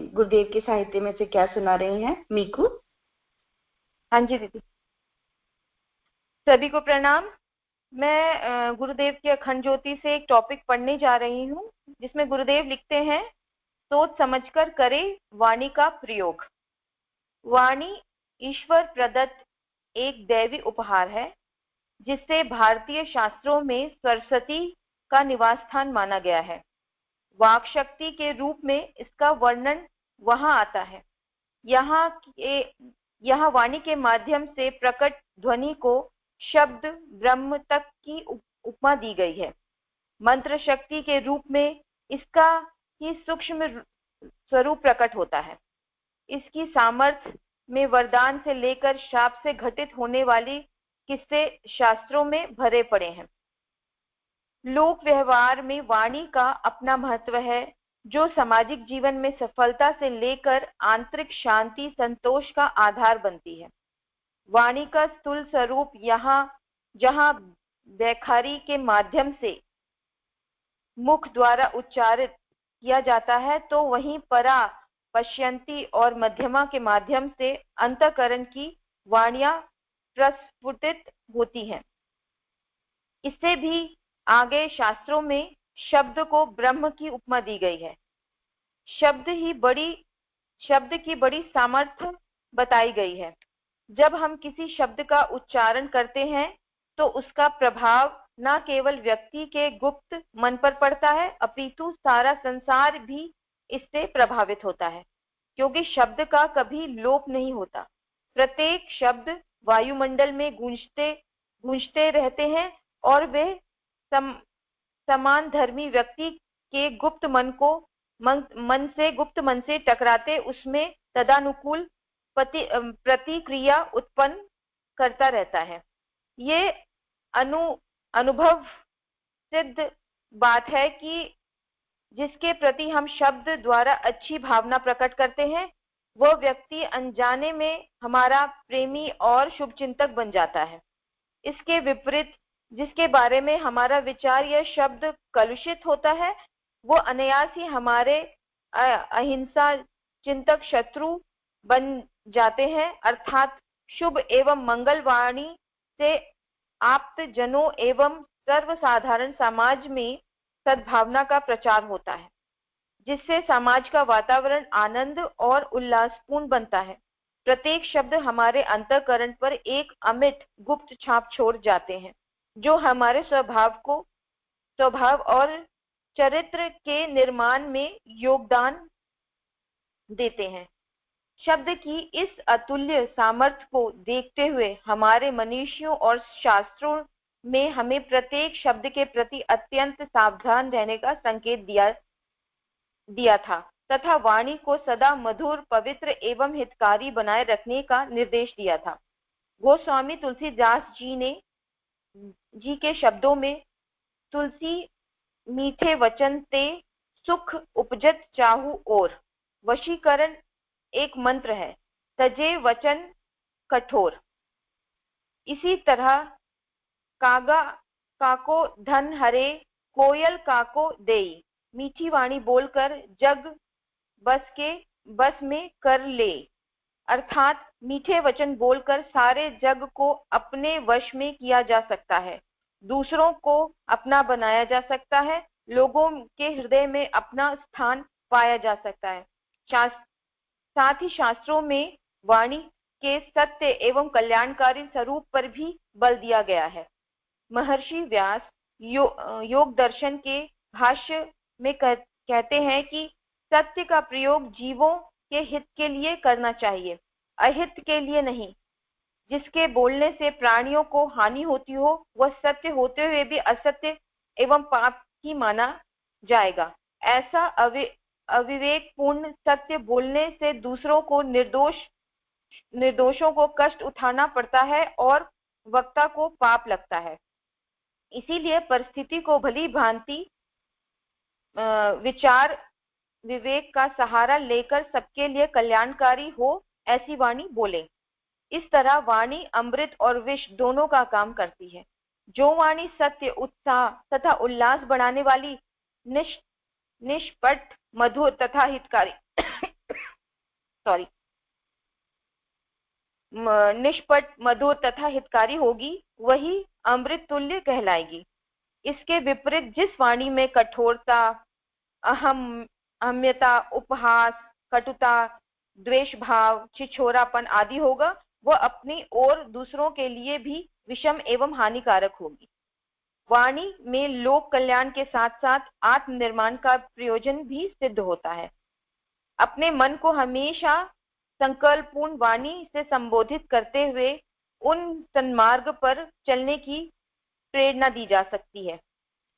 गुरुदेव के साहित्य में से क्या सुना रही हैं मीकू? हाँ जी दीदी, सभी को प्रणाम। मैं गुरुदेव की अखंड ज्योति से एक टॉपिक पढ़ने जा रही हूँ, जिसमें गुरुदेव लिखते हैं, सोच समझकर करे वाणी का प्रयोग। वाणी ईश्वर प्रदत्त एक दैवी उपहार है, जिसे भारतीय शास्त्रों में सरस्वती का निवास स्थान माना गया है। वाक शक्ति के रूप में इसका वर्णन वहां आता है। यहाँ वाणी के माध्यम से प्रकट ध्वनि को शब्द ब्रह्म तक की उपमा दी गई है। मंत्र शक्ति के रूप में इसका ही सूक्ष्म स्वरूप प्रकट होता है। इसकी सामर्थ्य में वरदान से लेकर शाप से घटित होने वाली किस्से शास्त्रों में भरे पड़े हैं। लोक व्यवहार में वाणी का अपना महत्व है, जो सामाजिक जीवन में सफलता से लेकर आंतरिक शांति संतोष का आधार बनती है। वाणी का स्थूल स्वरूप जहां बैखारी के माध्यम से मुख द्वारा उच्चारित किया जाता है, तो वहीं परा, पश्यंती और मध्यमा के माध्यम से अंतःकरण की वाणियां प्रस्फुटित होती हैं। इससे भी आगे शास्त्रों में शब्द को ब्रह्म की उपमा दी गई है। शब्द की बड़ी सामर्थ्य बताई गई है। जब हम किसी शब्द का उच्चारण करते हैं, तो उसका प्रभाव न केवल व्यक्ति के गुप्त मन पर पड़ता है, अपितु सारा संसार भी इससे प्रभावित होता है, क्योंकि शब्द का कभी लोप नहीं होता। प्रत्येक शब्द वायुमंडल में गूंजते रहते हैं और वे समान धर्मी व्यक्ति के गुप्त मन से टकराते उसमें तदानुकूल प्रतिक्रिया उत्पन्न करता रहता है। ये अनुभव सिद्ध बात है कि जिसके प्रति हम शब्द द्वारा अच्छी भावना प्रकट करते हैं, वह व्यक्ति अनजाने में हमारा प्रेमी और शुभचिंतक बन जाता है। इसके विपरीत जिसके बारे में हमारा विचार या शब्द कलुषित होता है, वो अनायास ही हमारे अहिंसा चिंतक शत्रु बन जाते हैं। अर्थात शुभ एवं मंगल वाणी से आप्त जनों एवं सर्वसाधारण समाज में सद्भावना का प्रचार होता है, जिससे समाज का वातावरण आनंद और उल्लासपूर्ण बनता है। प्रत्येक शब्द हमारे अंतःकरण पर एक अमिट गुप्त छाप छोड़ जाते हैं, जो हमारे स्वभाव और चरित्र के निर्माण में योगदान देते हैं। शब्द की इस अतुल्य सामर्थ्य को देखते हुए हमारे मनीषियों और शास्त्रों में हमें प्रत्येक शब्द के प्रति अत्यंत सावधान रहने का संकेत दिया था तथा वाणी को सदा मधुर, पवित्र एवं हितकारी बनाए रखने का निर्देश दिया था। गोस्वामी तुलसीदास जी के शब्दों में, तुलसी मीठे वचन ते सुख उपजत चाहू और, वशीकरण एक मंत्र है, तजे वचन कठोर। इसी तरह काको धन हरे, कोयल काको देई, मीठी वाणी बोलकर जग बस में कर ले। अर्थात मीठे वचन बोलकर सारे जग को अपने वश में किया जा सकता है, दूसरों को अपना बनाया जा सकता है, लोगों के हृदय में अपना स्थान पाया जा सकता है। साथ ही शास्त्रों में वाणी के सत्य एवं कल्याणकारी स्वरूप पर भी बल दिया गया है। महर्षि व्यास योग दर्शन के भाष्य में कहते हैं कि सत्य का प्रयोग जीवों के हित के लिए करना चाहिए, अहित के लिए नहीं। जिसके बोलने से प्राणियों को हानि होती हो, वह सत्य होते हुए भी असत्य एवं पाप ही माना जाएगा। ऐसा अविवेकपूर्ण सत्य बोलने से दूसरों को निर्दोषों को कष्ट उठाना पड़ता है और वक्ता को पाप लगता है। इसीलिए परिस्थिति को भली भांति विचार विवेक का सहारा लेकर सबके लिए कल्याणकारी हो, ऐसी वाणी बोले। इस तरह वाणी अमृत और विष दोनों का काम करती है। जो वाणी सत्य, उत्साह तथा उल्लास बढ़ाने वाली, निष्पट, मधुर तथा हितकारी सॉरी निष्पट, मधुर तथा हितकारी होगी वही अमृत तुल्य कहलाएगी। इसके विपरीत जिस वाणी में कठोरता, अहम्यता, उपहास, कटुता, द्वेष भाव, छिछोरापन आदि होगा, वह अपनी और दूसरों के लिए भी विषम एवं हानिकारक होगी। वाणी में लोक कल्याण के साथ साथ आत्मनिर्माण का प्रयोजन भी सिद्ध होता है। अपने मन को हमेशा संकल्पपूर्ण वाणी से संबोधित करते हुए उन सन्मार्ग पर चलने की प्रेरणा दी जा सकती है।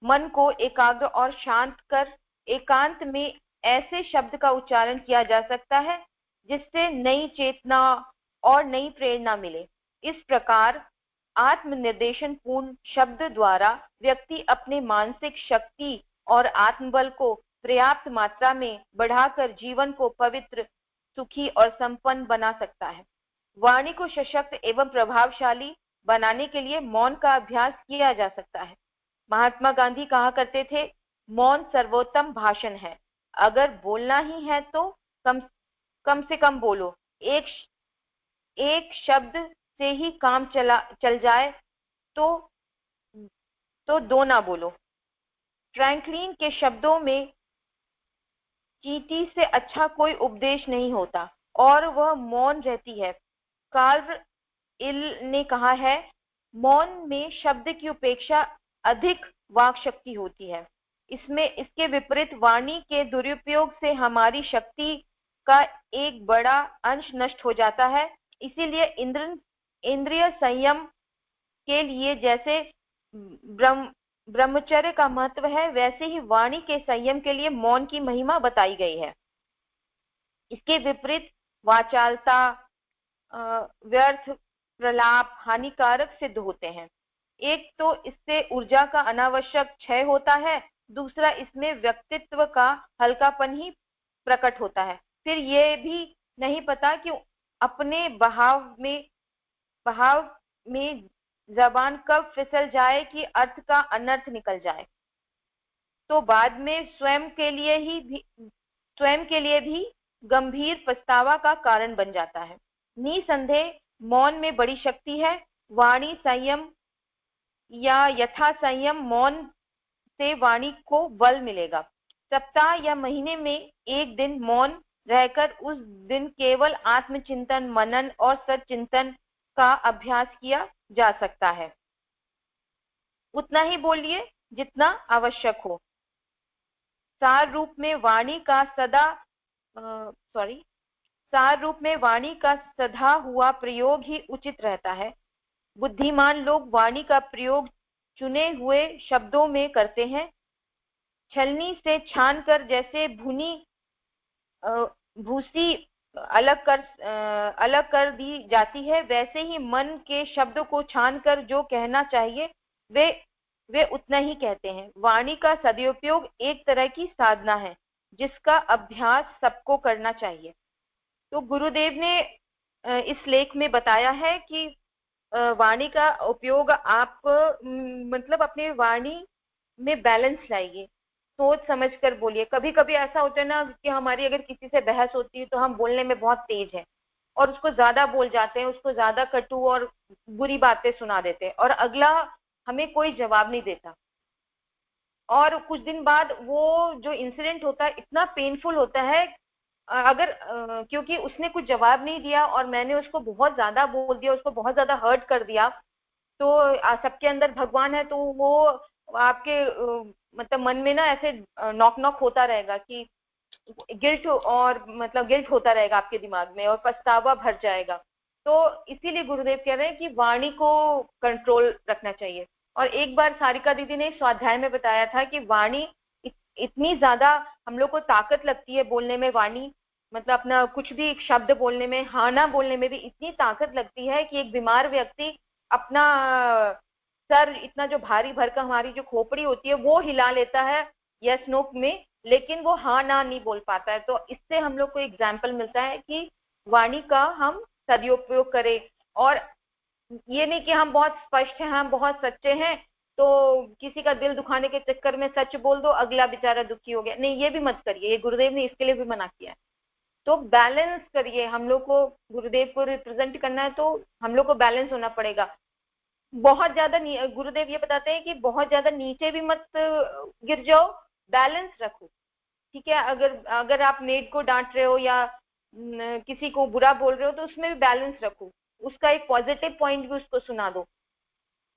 मन को एकाग्र और शांत कर एकांत में ऐसे शब्द का उच्चारण किया जा सकता है जिससे नई चेतना और नई प्रेरणा मिले। इस प्रकार आत्मनिर्देशन पूर्ण शब्द द्वारा व्यक्ति अपने मानसिक शक्ति और आत्मबल को पर्याप्त मात्रा में बढ़ाकर जीवन को पवित्र, सुखी और संपन्न बना सकता है। वाणी को सशक्त एवं प्रभावशाली बनाने के लिए मौन का अभ्यास किया जा सकता है। महात्मा गांधी कहा करते थे, मौन सर्वोत्तम भाषण है। अगर बोलना ही है तो कम से कम बोलो। एक शब्द से ही काम चल जाए तो दो ना बोलो। फ्रैंकलिन के शब्दों में चींटी से अच्छा कोई उपदेश नहीं होता और वह मौन रहती है। कार्ल इल ने कहा है, मौन में शब्द की उपेक्षा अधिक वाक शक्ति होती है। इसके विपरीत वाणी के दुरुपयोग से हमारी शक्ति का एक बड़ा अंश नष्ट हो जाता है। इसीलिए इंद्रिय संयम के लिए जैसे ब्रह्मचर्य का महत्व है, वैसे ही वाणी के संयम के लिए मौन की महिमा बताई गई है। इसके विपरीत वाचालता, व्यर्थ प्रलाप हानिकारक सिद्ध होते हैं। एक तो इससे ऊर्जा का अनावश्यक क्षय होता है, दूसरा इसमें व्यक्तित्व का हल्कापन ही प्रकट होता है। फिर ये भी नहीं पता कि अपने बहाव में जबान कब फिसल जाए कि अर्थ का अनर्थ निकल जाए, तो बाद में स्वयं के लिए भी गंभीर पछतावा का कारण बन जाता है। निसंदेह मौन में बड़ी शक्ति है। वाणी संयम या यथा संयम मौन से वाणी को बल मिलेगा। सप्ताह या महीने में एक दिन मौन रहकर उस दिन केवल आत्मचिंतन, मनन और सच्चिंतन का अभ्यास किया जा सकता है। उतना ही बोलिए जितना आवश्यक हो। सार रूप में वाणी का सदा हुआ प्रयोग ही उचित रहता है। बुद्धिमान लोग वाणी का प्रयोग चुने हुए शब्दों में करते हैं। छलनी से छानकर जैसे भूसी अलग कर दी जाती है, वैसे ही मन के शब्दों को छानकर जो कहना चाहिए वे उतना ही कहते हैं। वाणी का सदुपयोग एक तरह की साधना है जिसका अभ्यास सबको करना चाहिए। तो गुरुदेव ने इस लेख में बताया है कि वाणी का उपयोग आप मतलब अपनी वाणी में बैलेंस लाइए, सोच समझ कर बोलिए। कभी कभी ऐसा होता है ना कि हमारी अगर किसी से बहस होती है तो हम बोलने में बहुत तेज हैं और उसको ज्यादा बोल जाते हैं, उसको ज्यादा कटु और बुरी बातें सुना देते हैं और अगला हमें कोई जवाब नहीं देता। और कुछ दिन बाद वो जो इंसिडेंट होता है इतना पेनफुल होता है, अगर क्योंकि उसने कुछ जवाब नहीं दिया और मैंने उसको बहुत ज्यादा बोल दिया, उसको बहुत ज्यादा हर्ट कर दिया, तो सबके अंदर भगवान है तो वो आपके मतलब मन में ना ऐसे नॉक होता रहेगा कि गिल्ट, और मतलब गिल्ट होता रहेगा आपके दिमाग में और पछतावा भर जाएगा। तो इसीलिए गुरुदेव कह रहे हैं कि वाणी को कंट्रोल रखना चाहिए। और एक बार सारिका दीदी ने स्वाध्याय में बताया था कि वाणी इतनी ज्यादा हम लोग को ताकत लगती है बोलने में। वाणी मतलब अपना कुछ भी एक शब्द बोलने में, हाँ ना बोलने में भी इतनी ताकत लगती है कि एक बीमार व्यक्ति अपना सर इतना जो भारी भरकम हमारी जो खोपड़ी होती है वो हिला लेता है यस नो में, लेकिन वो हाँ ना नहीं बोल पाता है। तो इससे हम लोग को एग्जाम्पल मिलता है कि वाणी का हम सदुपयोग करें। और ये नहीं कि हम बहुत स्पष्ट हैं, हम बहुत सच्चे हैं, तो किसी का दिल दुखाने के चक्कर में सच बोल दो, अगला बेचारा दुखी हो गया। नहीं, ये भी मत करिए, ये गुरुदेव ने इसके लिए भी मना किया है। तो बैलेंस करिए। हम लोग को गुरुदेव को रिप्रेजेंट करना है तो हम लोग को बैलेंस होना पड़ेगा। बहुत ज्यादा गुरुदेव ये बताते हैं कि बहुत ज्यादा नीचे भी मत गिर जाओ, बैलेंस रखो। ठीक है, अगर अगर आप मेड को डांट रहे हो या किसी को बुरा बोल रहे हो तो उसमें भी बैलेंस रखो, उसका एक पॉजिटिव पॉइंट भी उसको सुना दो।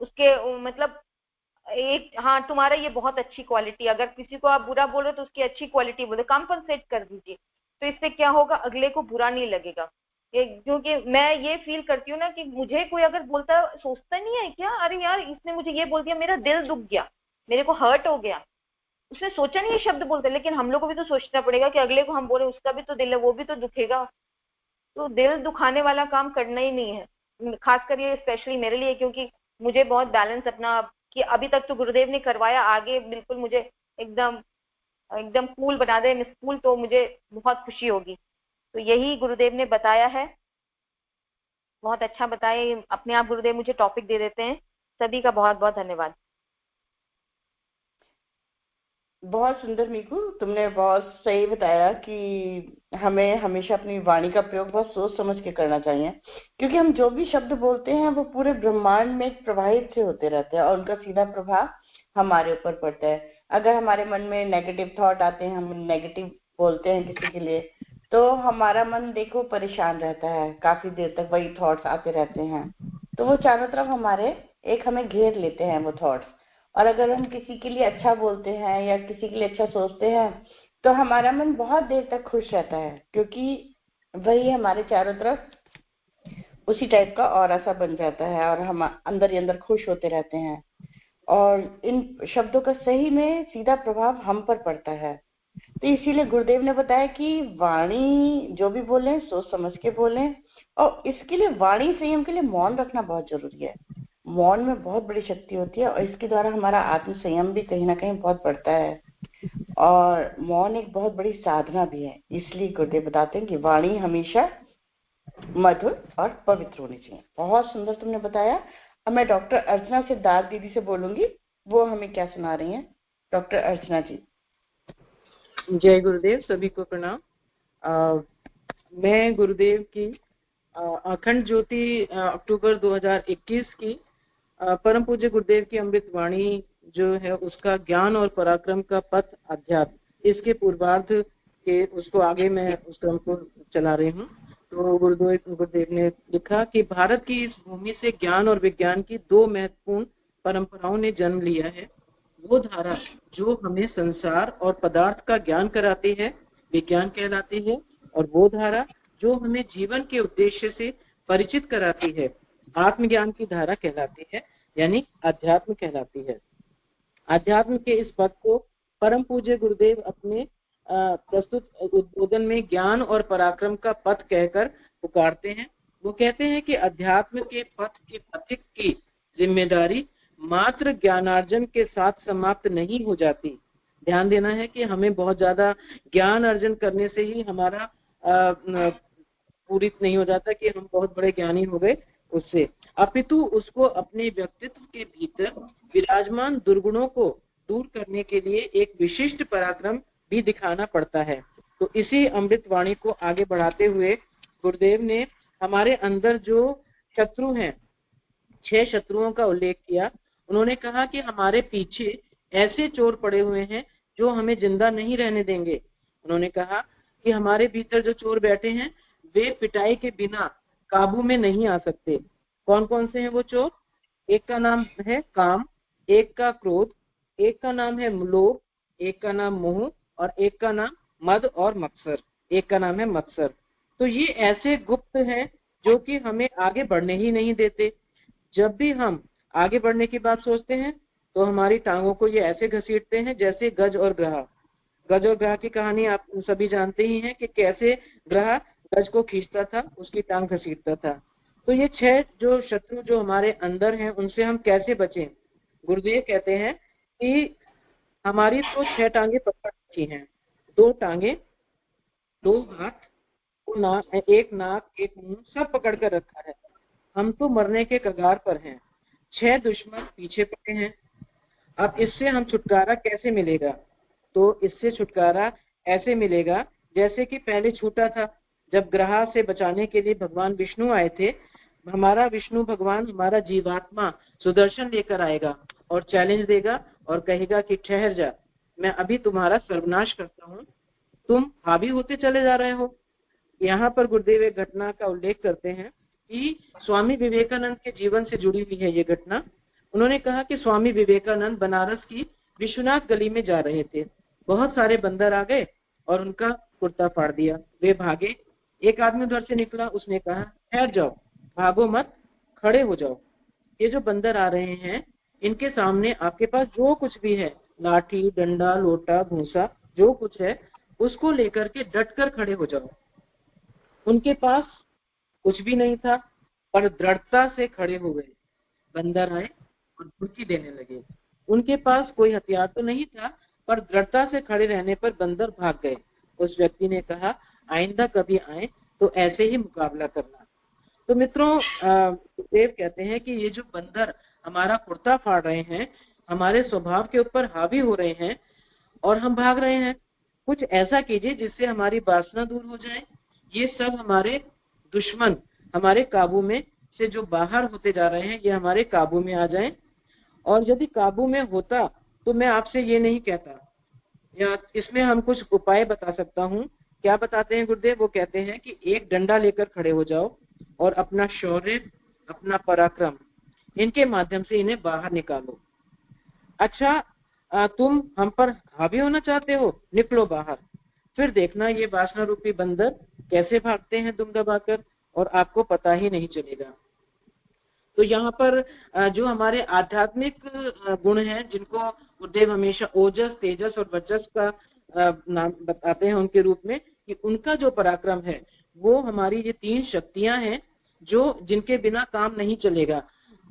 उसके मतलब एक, हाँ तुम्हारा ये बहुत अच्छी क्वालिटी, अगर किसी को आप बुरा बोल रहे हो तो उसकी अच्छी क्वालिटी बोलो, कॉम्पनसेट कर दीजिए। तो इससे क्या होगा, अगले को बुरा नहीं लगेगा। क्योंकि मैं ये फील करती हूँ ना कि मुझे कोई अगर बोलता, सोचता नहीं है क्या, अरे यार इसने मुझे ये बोल दिया, मेरा दिल दुख गया, मेरे को हर्ट हो गया, उसने सोचा नहीं ये शब्द बोलते। लेकिन हम लोग को भी तो सोचना पड़ेगा कि अगले को हम बोले, उसका भी तो दिल है, वो भी तो दुखेगा। तो दिल दुखाने वाला काम करना ही नहीं है, खासकर ये स्पेशली मेरे लिए, क्योंकि मुझे बहुत बैलेंस अपना, कि अभी तक तो गुरुदेव ने करवाया, आगे बिल्कुल मुझे एकदम एकदम कूल बना दे, मिस कूल, तो मुझे बहुत खुशी होगी। तो यही गुरुदेव ने बताया है, बहुत अच्छा बताया। अपने आप गुरुदेव मुझे टॉपिक दे देते हैं। सभी का बहुत बहुत धन्यवाद। बहुत सुंदर मीकू, तुमने बहुत सही बताया कि हमें हमेशा अपनी वाणी का प्रयोग बहुत सोच समझ के करना चाहिए, क्योंकि हम जो भी शब्द बोलते हैं वो पूरे ब्रह्मांड में एक प्रवाहित से होते रहते हैं और उनका सीधा प्रभाव हमारे ऊपर पड़ता है। अगर हमारे मन में नेगेटिव थॉट आते हैं, हम नेगेटिव बोलते हैं किसी के लिए, तो हमारा मन देखो परेशान रहता है, काफी देर तक वही थॉट्स आते रहते हैं। तो वो चारों तरफ हमारे एक हमें घेर लेते हैं वो थॉट्स। और अगर हम किसी के लिए अच्छा बोलते हैं या किसी के लिए अच्छा सोचते हैं तो हमारा मन बहुत देर तक खुश रहता है, क्योंकि वही हमारे चारों तरफ उसी टाइप का ऑरा सा बन जाता है और हम अंदर ही अंदर खुश होते रहते हैं। और इन शब्दों का सही में सीधा प्रभाव हम पर पड़ता है। तो इसीलिए गुरुदेव ने बताया कि वाणी जो भी बोलें सोच समझ के बोलें, और इसके लिए वाणी संयम के लिए मौन रखना बहुत जरूरी है। मौन में बहुत बड़ी शक्ति होती है और इसके द्वारा हमारा आत्म संयम भी कहीं ना कहीं बहुत बढ़ता है। और मौन एक बहुत बड़ी साधना भी है, इसलिए गुरुदेव बताते हैं कि वाणी हमेशा मधुर और पवित्र होनी चाहिए। बहुत सुंदर तुमने बताया। अब मैं डॉक्टर अर्चना सिद्धार्थ दीदी से बोलूंगी, वो हमें क्या सुना रही हैं। डॉक्टर अर्चना जी। जय गुरुदेव, सभी को प्रणाम। मैं गुरुदेव की अखंड ज्योति अक्टूबर 2021 की परम पूज्य गुरुदेव की अमृत वाणी जो है उसका ज्ञान और पराक्रम का पथ अध्यात्म, इसके पूर्वार्ध के उसको आगे मैं उस क्रम को चला रही हूँ। तो गुरुदेव ने लिखा कि भारत की इस भूमि से ज्ञान और विज्ञान की दो महत्वपूर्ण परंपराओं ने जन्म लिया है। वो धारा जो हमें संसार और पदार्थ का ज्ञान कराती है विज्ञान कहलाती है, और वो धारा जो हमें जीवन के उद्देश्य से परिचित कराती है आत्मज्ञान की धारा कहलाती है, यानी अध्यात्म कहलाती है। अध्यात्म के इस पद को परम पूज्य गुरुदेव अपने प्रस्तुत उद्बोधन में ज्ञान और पराक्रम का पथ कहकर पुकारते हैं। वो कहते हैं कि अध्यात्म के पथ के पथिक की जिम्मेदारी मात्र ज्ञानार्जन के साथ समाप्त नहीं हो जाती। ध्यान देना है कि हमें बहुत ज्यादा ज्ञान अर्जन करने से ही हमारा पूरित नहीं हो जाता कि हम बहुत बड़े ज्ञानी हो गए उससे, अपितु उसको अपने व्यक्तित्व के भीतर विराजमान दुर्गुणों को दूर करने के लिए एक विशिष्ट पराक्रम भी दिखाना पड़ता है। तो इसी अमृत वाणी को आगे बढ़ाते हुए गुरुदेव ने हमारे अंदर जो शत्रु हैं, 6 शत्रुओं का उल्लेख किया। उन्होंने कहा कि हमारे पीछे ऐसे चोर पड़े हुए हैं जो हमें जिंदा नहीं रहने देंगे। उन्होंने कहा कि हमारे भीतर जो चोर बैठे हैं वे पिटाई के बिना काबू में नहीं आ सकते। कौन कौन से हैं वो चोर? एक का नाम है काम, एक का क्रोध, एक का नाम है लोभ, एक का नाम मोह, और एक का नाम मद और मत्सर, एक का नाम है मत्सर। तो ये ऐसे गुप्त हैं जो कि हमें आगे बढ़ने ही नहीं देते। जब भी हम आगे बढ़ने की बात सोचते हैं तो हमारी टांगों को ये ऐसे घसीटते हैं जैसे गज और ग्रह। गज और ग्रह की कहानी आप सभी जानते ही हैं कि कैसे ग्रह गज को खींचता था, उसकी टांग घसीटता था। तो ये 6 जो शत्रु जो हमारे अंदर हैं उनसे हम कैसे बचें? गुरुदेव कहते हैं कि हमारी तो 6 टांगे पकड़ रखी हैं, 2 टांगे, 2 हाथ, एक नाक, एक मुंह, सब पकड़ कर रखा है। हम तो मरने के कगार पर हैं, 6 दुश्मन पीछे पड़े हैं। अब इससे हम छुटकारा कैसे मिलेगा? तो इससे छुटकारा ऐसे मिलेगा जैसे कि पहले छूटा था, जब ग्रह से बचाने के लिए भगवान विष्णु आए थे। हमारा विष्णु भगवान, हमारा जीवात्मा सुदर्शन लेकर आएगा और चैलेंज देगा और कहेगा कि ठहर जा, मैं अभी तुम्हारा सर्वनाश करता हूँ, तुम हावी होते चले जा रहे हो। यहाँ पर गुरुदेव एक घटना का उल्लेख करते हैं कि स्वामी विवेकानंद के जीवन से जुड़ी हुई है ये घटना। उन्होंने कहा कि स्वामी विवेकानंद बनारस की विश्वनाथ गली में जा रहे थे, बहुत सारे बंदर आ गए और उनका कुर्ता फाड़ दिया, वे भागे। एक आदमी उधर से निकला, उसने कहा ठहर जाओ, भागो मत, खड़े हो जाओ, ये जो बंदर आ रहे हैं इनके सामने आपके पास जो कुछ भी है, लाठी, डंडा, लोटा, भूसा, जो कुछ है उसको लेकर के डटकर खड़े हो जाओ। उनके पास कुछ भी नहीं था पर दृढ़ता से खड़े हो गए। बंदर आए और धुड़की देने लगे। उनके पास कोई हथियार तो नहीं था पर दृढ़ता से खड़े रहने पर बंदर भाग गए। उस व्यक्ति ने कहा आइंदा कभी आए तो ऐसे ही मुकाबला करना। तो मित्रों, देव कहते हैं कि ये जो बंदर हमारा कुर्ता फाड़ रहे हैं, हमारे स्वभाव के ऊपर हावी हो रहे हैं और हम भाग रहे हैं, कुछ ऐसा कीजिए जिससे हमारी वासना दूर हो जाए। ये सब हमारे दुश्मन हमारे काबू में से जो बाहर होते जा रहे हैं, ये हमारे काबू में आ जाएं। और यदि काबू में होता तो मैं आपसे ये नहीं कहता, या इसमें हम कुछ उपाय बता सकता हूँ। क्या बताते हैं गुरुदेव? वो कहते हैं कि एक डंडा लेकर खड़े हो जाओ और अपना शौर्य, अपना पराक्रम, इनके माध्यम से इन्हें बाहर निकालो। अच्छा, तुम हम पर हावी होना चाहते हो, निकलो बाहर, फिर देखना ये वासना रूपी बंदर कैसे भागते हैं दुम दबाकर, और आपको पता ही नहीं चलेगा। तो यहाँ पर जो हमारे आध्यात्मिक गुण हैं, जिनको गुरुदेव हमेशा ओजस, तेजस और वजस का नाम बताते हैं उनके रूप में, कि उनका जो पराक्रम है वो हमारी ये 3 शक्तियां हैं जो जिनके बिना काम नहीं चलेगा।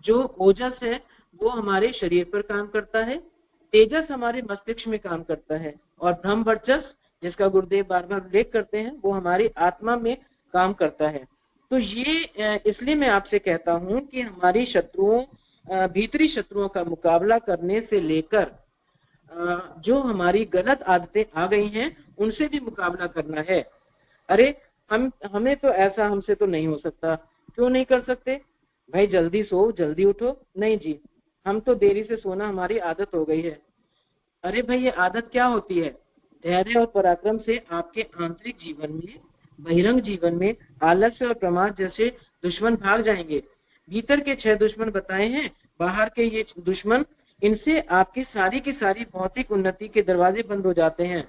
जो ओजस है वो हमारे शरीर पर काम करता है, तेजस हमारे मस्तिष्क में काम करता है, और ब्रह्म वर्चस, जिसका गुरुदेव बार बार उल्लेख करते हैं, वो हमारी आत्मा में काम करता है। तो ये इसलिए मैं आपसे कहता हूँ कि हमारी शत्रुओं, भीतरी शत्रुओं का मुकाबला करने से लेकर जो हमारी गलत आदतें आ गई हैं उनसे भी मुकाबला करना है। अरे हमें तो ऐसा हमसे तो नहीं हो सकता। क्यों नहीं कर सकते भाई? जल्दी सो, जल्दी उठो। नहीं जी, हम तो देरी से सोना हमारी आदत हो गई है। अरे भाई, ये आदत क्या होती है? धैर्य और पराक्रम से आपके आंतरिक जीवन में, बहिरंग जीवन में आलस्य और प्रमाद जैसे दुश्मन भाग जाएंगे। भीतर के 6 दुश्मन बताए हैं, बाहर के ये दुश्मन, इनसे आपकी सारी की सारी भौतिक उन्नति के दरवाजे बंद हो जाते हैं।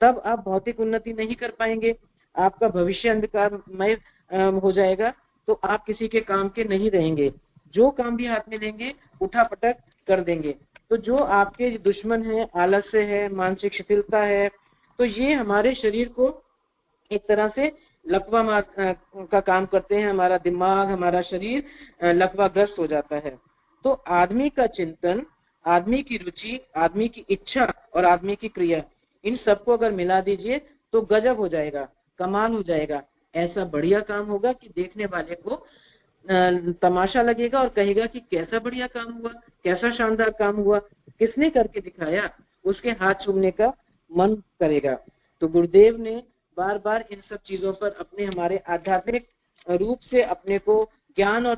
तब आप भौतिक उन्नति नहीं कर पाएंगे, आपका भविष्य अंधकारमय हो जाएगा, तो आप किसी के काम के नहीं रहेंगे। जो काम भी हाथ में लेंगे उठा पटक कर देंगे। तो जो आपके दुश्मन है, आलस्य है, मानसिक शिथिलता है, तो ये हमारे शरीर को एक तरह से लकवा का काम करते हैं। हमारा दिमाग, हमारा शरीर लकवाग्रस्त हो जाता है। तो आदमी का चिंतन, आदमी की रुचि, आदमी की इच्छा और आदमी की क्रिया, इन सबको अगर मिला दीजिए तो गजब हो जाएगा, कमाल हो जाएगा। ऐसा बढ़िया काम होगा कि देखने वाले को तमाशा लगेगा और कहेगा कि कैसा बढ़िया काम हुआ, कैसा शानदार काम हुआ, किसने करके दिखाया, उसके हाथ चूमने का मन करेगा। तो गुरुदेव ने बार बार इन सब चीजों पर अपने, हमारे आध्यात्मिक रूप से अपने को ज्ञान और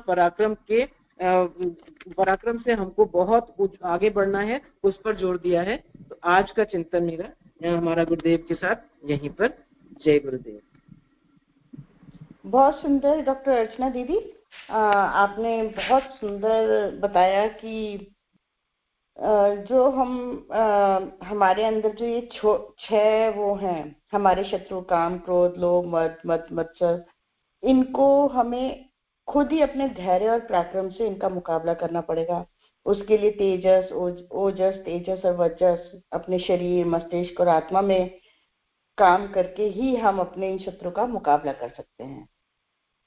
पराक्रम से हमको बहुत आगे बढ़ना है, उस पर जोर दिया है। तो आज का चिंतन मेरा हमारा गुरुदेव के साथ यहीं पर। जय गुरुदेव। बहुत सुंदर डॉक्टर अर्चना दीदी, आपने बहुत सुंदर बताया कि जो हमारे अंदर जो ये 6 वो हैं, हमारे शत्रु, काम, क्रोध, लोभ, मद, मत्सर, इनको हमें खुद ही अपने धैर्य और पराक्रम से इनका मुकाबला करना पड़ेगा। उसके लिए तेजस, ओजस, तेजस और वजस अपने शरीर, मस्तिष्क और आत्मा में काम करके ही हम अपने इन शत्रु का मुकाबला कर सकते हैं।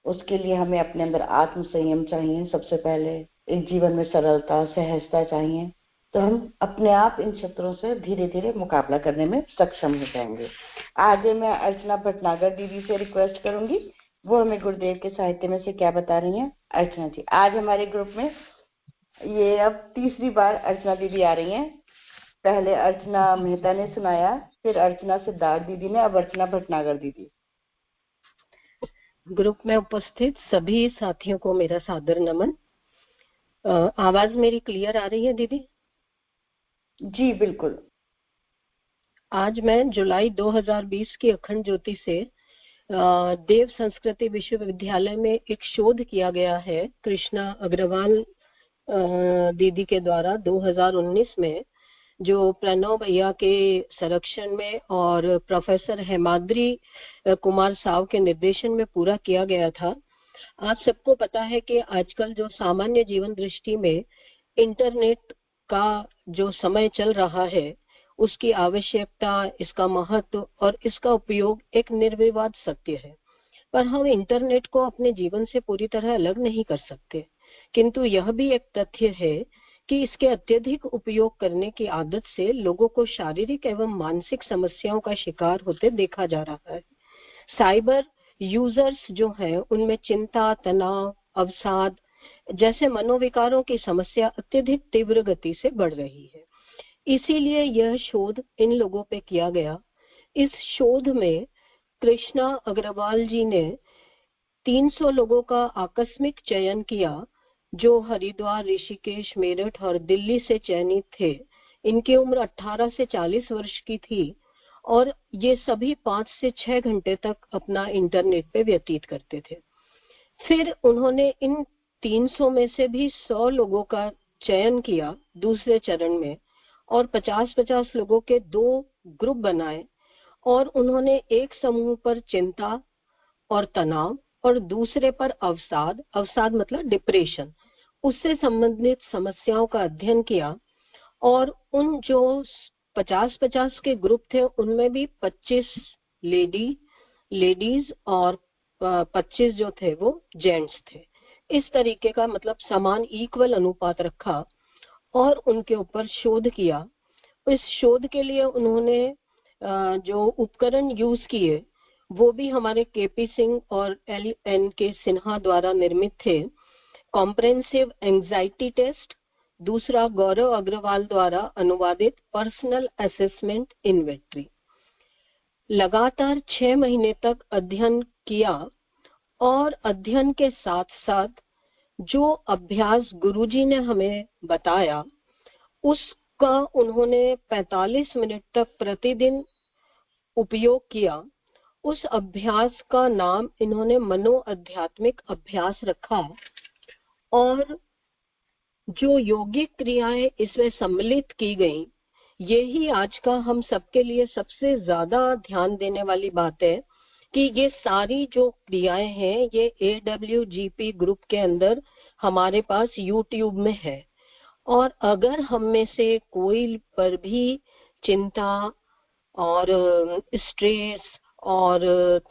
उसके लिए हमें अपने अंदर आत्म संयम चाहिए। सबसे पहले एक जीवन में सरलता, सहजता चाहिए, तो हम अपने आप इन शत्रुओं से धीरे धीरे मुकाबला करने में सक्षम हो जाएंगे। आगे मैं अर्चना भटनागर दीदी से रिक्वेस्ट करूंगी, वो हमें गुरुदेव के साहित्य में से क्या बता रही हैं। अर्चना जी, आज हमारे ग्रुप में ये अब तीसरी बार अर्चना दीदी आ रही हैं। पहले अर्चना मेहता ने सुनाया फिर अर्चना सिद्धार्थ दीदी ने, अब अर्चना भटनागर दीदी। ग्रुप में उपस्थित सभी साथियों को मेरा सादर नमन। आवाज मेरी क्लियर आ रही है दीदी? जी बिल्कुल। आज मैं जुलाई 2020 की अखंड ज्योति से देव संस्कृति विश्वविद्यालय में एक शोध किया गया है कृष्णा अग्रवाल दीदी के द्वारा 2019 में, जो प्रणव भैया के संरक्षण में और प्रोफेसर हेमाद्री कुमार साव के निर्देशन में पूरा किया गया था। आप सबको पता है कि आजकल जो सामान्य जीवन दृष्टि में इंटरनेट का जो समय चल रहा है, उसकी आवश्यकता, इसका महत्व और इसका उपयोग एक निर्विवाद सत्य है, पर हम इंटरनेट को अपने जीवन से पूरी तरह अलग नहीं कर सकते। किंतु यह भी एक तथ्य है कि इसके अत्यधिक उपयोग करने की आदत से लोगों को शारीरिक एवं मानसिक समस्याओं का शिकार होते देखा जा रहा है। साइबर यूजर्स जो हैं, उनमें चिंता, तनाव, अवसाद जैसे मनोविकारों की समस्या अत्यधिक तीव्र गति से बढ़ रही है। इसीलिए यह शोध इन लोगों पे किया गया। इस शोध में कृष्णा अग्रवाल जी ने 300 लोगों का आकस्मिक चयन किया, जो हरिद्वार, ऋषिकेश, मेरठ और दिल्ली से चयनित थे। इनकी उम्र 18 से 40 वर्ष की थी और ये सभी 5 से 6 घंटे तक अपना इंटरनेट पे व्यतीत करते थे। फिर उन्होंने इन 300 में से भी 100 लोगों का चयन किया दूसरे चरण में और 50-50 लोगों के 2 ग्रुप बनाए और उन्होंने एक समूह पर चिंता और तनाव और दूसरे पर अवसाद, अवसाद मतलब डिप्रेशन, उससे संबंधित समस्याओं का अध्ययन किया। और उन जो 50-50 के ग्रुप थे, उनमें भी 25 लेडीज और 25 जो थे वो जेंट्स थे। इस तरीके का मतलब समान इक्वल अनुपात रखा और उनके ऊपर शोध किया। इस शोध के लिए उन्होंने जो उपकरण यूज किए वो भी हमारे केपी सिंह और एन के सिन्हा द्वारा निर्मित थे। कॉम्प्रेहेंसिव एंजाइटी टेस्ट, दूसरा गौरव अग्रवाल द्वारा अनुवादित पर्सनल असेसमेंट इन्वेंटरी। लगातार 6 महीने तक अध्ययन किया और अध्ययन के साथ साथ जो अभ्यास गुरुजी ने हमें बताया उसका उन्होंने 45 मिनट तक प्रतिदिन उपयोग किया। उस अभ्यास का नाम इन्होंने मनो आध्यात्मिक अभ्यास रखा और जो यौगिक क्रियाएं इसमें सम्मिलित की गई, यही आज का हम सबके लिए सबसे ज्यादा ध्यान देने वाली बात है कि ये सारी जो क्रियाएं हैं ये AWGP ग्रुप के अंदर हमारे पास YouTube में है। और अगर हम में से कोई पर भी चिंता और स्ट्रेस और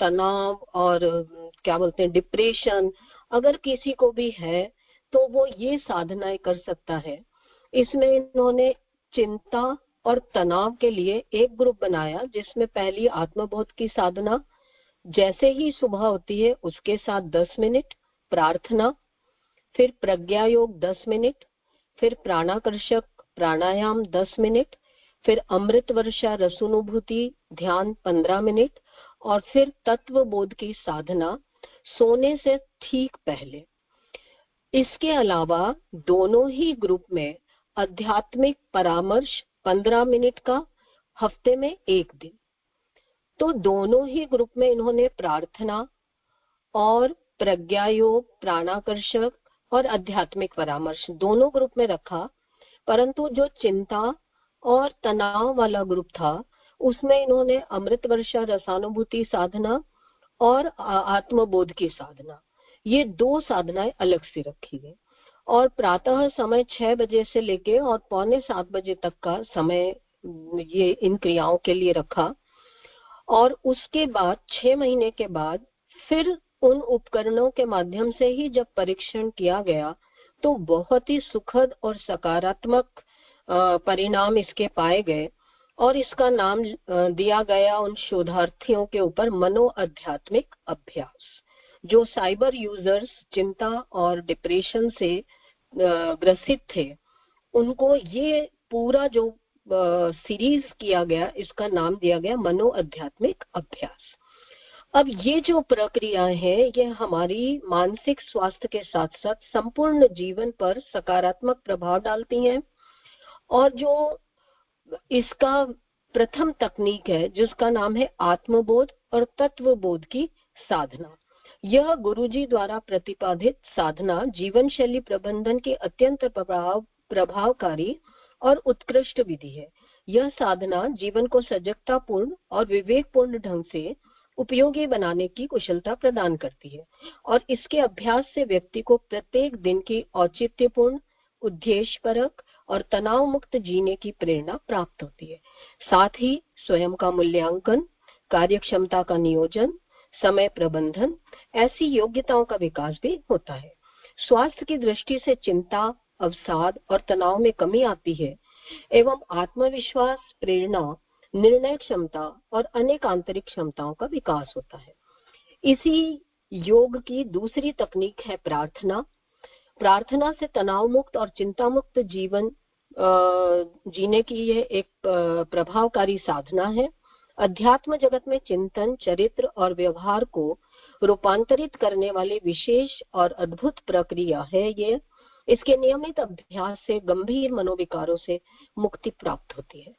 तनाव और क्या बोलते हैं डिप्रेशन अगर किसी को भी है तो वो ये साधनाएं कर सकता है। इसमें इन्होंने चिंता और तनाव के लिए एक ग्रुप बनाया जिसमें पहली आत्मबोध की साधना, जैसे ही सुबह होती है उसके साथ 10 मिनट प्रार्थना, फिर प्रज्ञा योग 10 मिनट, फिर प्राणाकर्षक प्राणायाम 10 मिनट, फिर अमृत वर्षा रसानुभूति ध्यान 15 मिनट और फिर तत्व बोध की साधना सोने से ठीक पहले। इसके अलावा दोनों ही ग्रुप में आध्यात्मिक परामर्श 15 मिनट का हफ्ते में एक दिन। तो दोनों ही ग्रुप में इन्होंने प्रार्थना और प्रज्ञा योग, प्राणाकर्षक और आध्यात्मिक परामर्श दोनों ग्रुप में रखा। परंतु जो चिंता और तनाव वाला ग्रुप था उसमें इन्होंने अमृत वर्षा रसानुभूति साधना और आत्मबोध की साधना, ये 2 साधनाएं अलग से रखी गई। और प्रातः समय 6 बजे से लेके और 6:45 बजे तक का समय ये इन क्रियाओं के लिए रखा। और उसके बाद 6 महीने के बाद फिर उन उपकरणों के माध्यम से ही जब परीक्षण किया गया तो बहुत ही सुखद और सकारात्मक परिणाम इसके पाए गए और इसका नाम दिया गया उन शोधार्थियों के ऊपर मनो आध्यात्मिक अभ्यास। जो साइबर यूजर्स चिंता और डिप्रेशन से ग्रसित थे उनको ये पूरा जो सीरीज किया गया, इसका नाम दिया गया मनो आध्यात्मिक अभ्यास। अब ये जो प्रक्रियाएं हैं ये हमारी मानसिक स्वास्थ्य के साथ साथ संपूर्ण जीवन पर सकारात्मक प्रभाव डालती हैं। और जो इसका प्रथम तकनीक है जिसका नाम है आत्मबोध और तत्वबोध की साधना, यह गुरुजी द्वारा प्रतिपादित साधना जीवन शैली प्रबंधन की अत्यंत प्रभावकारी और उत्कृष्ट विधि है। यह साधना जीवन को सजगतापूर्ण और विवेकपूर्ण ढंग से उपयोगी बनाने की कुशलता प्रदान करती है और इसके अभ्यास से व्यक्ति को प्रत्येक दिन की औचित्यपूर्ण, उद्देश्यपरक और तनाव मुक्त जीने की प्रेरणा प्राप्त होती है। साथ ही स्वयं का मूल्यांकन, कार्यक्षमता का नियोजन, समय प्रबंधन, ऐसी योग्यताओं का विकास भी होता है। स्वास्थ्य की दृष्टि से चिंता, अवसाद और तनाव में कमी आती है एवं आत्मविश्वास, प्रेरणा, निर्णय क्षमता और अनेक आंतरिक क्षमताओं का विकास होता है। इसी योग की दूसरी तकनीक है प्रार्थना। प्रार्थना से तनाव मुक्त और चिंता मुक्त जीवन जीने की यह एक प्रभावकारी साधना है। अध्यात्म जगत में चिंतन, चरित्र और व्यवहार को रूपांतरित करने वाली विशेष और अद्भुत प्रक्रिया है ये। इसके नियमित अभ्यास से गंभीर मनोविकारों से मुक्ति प्राप्त होती है।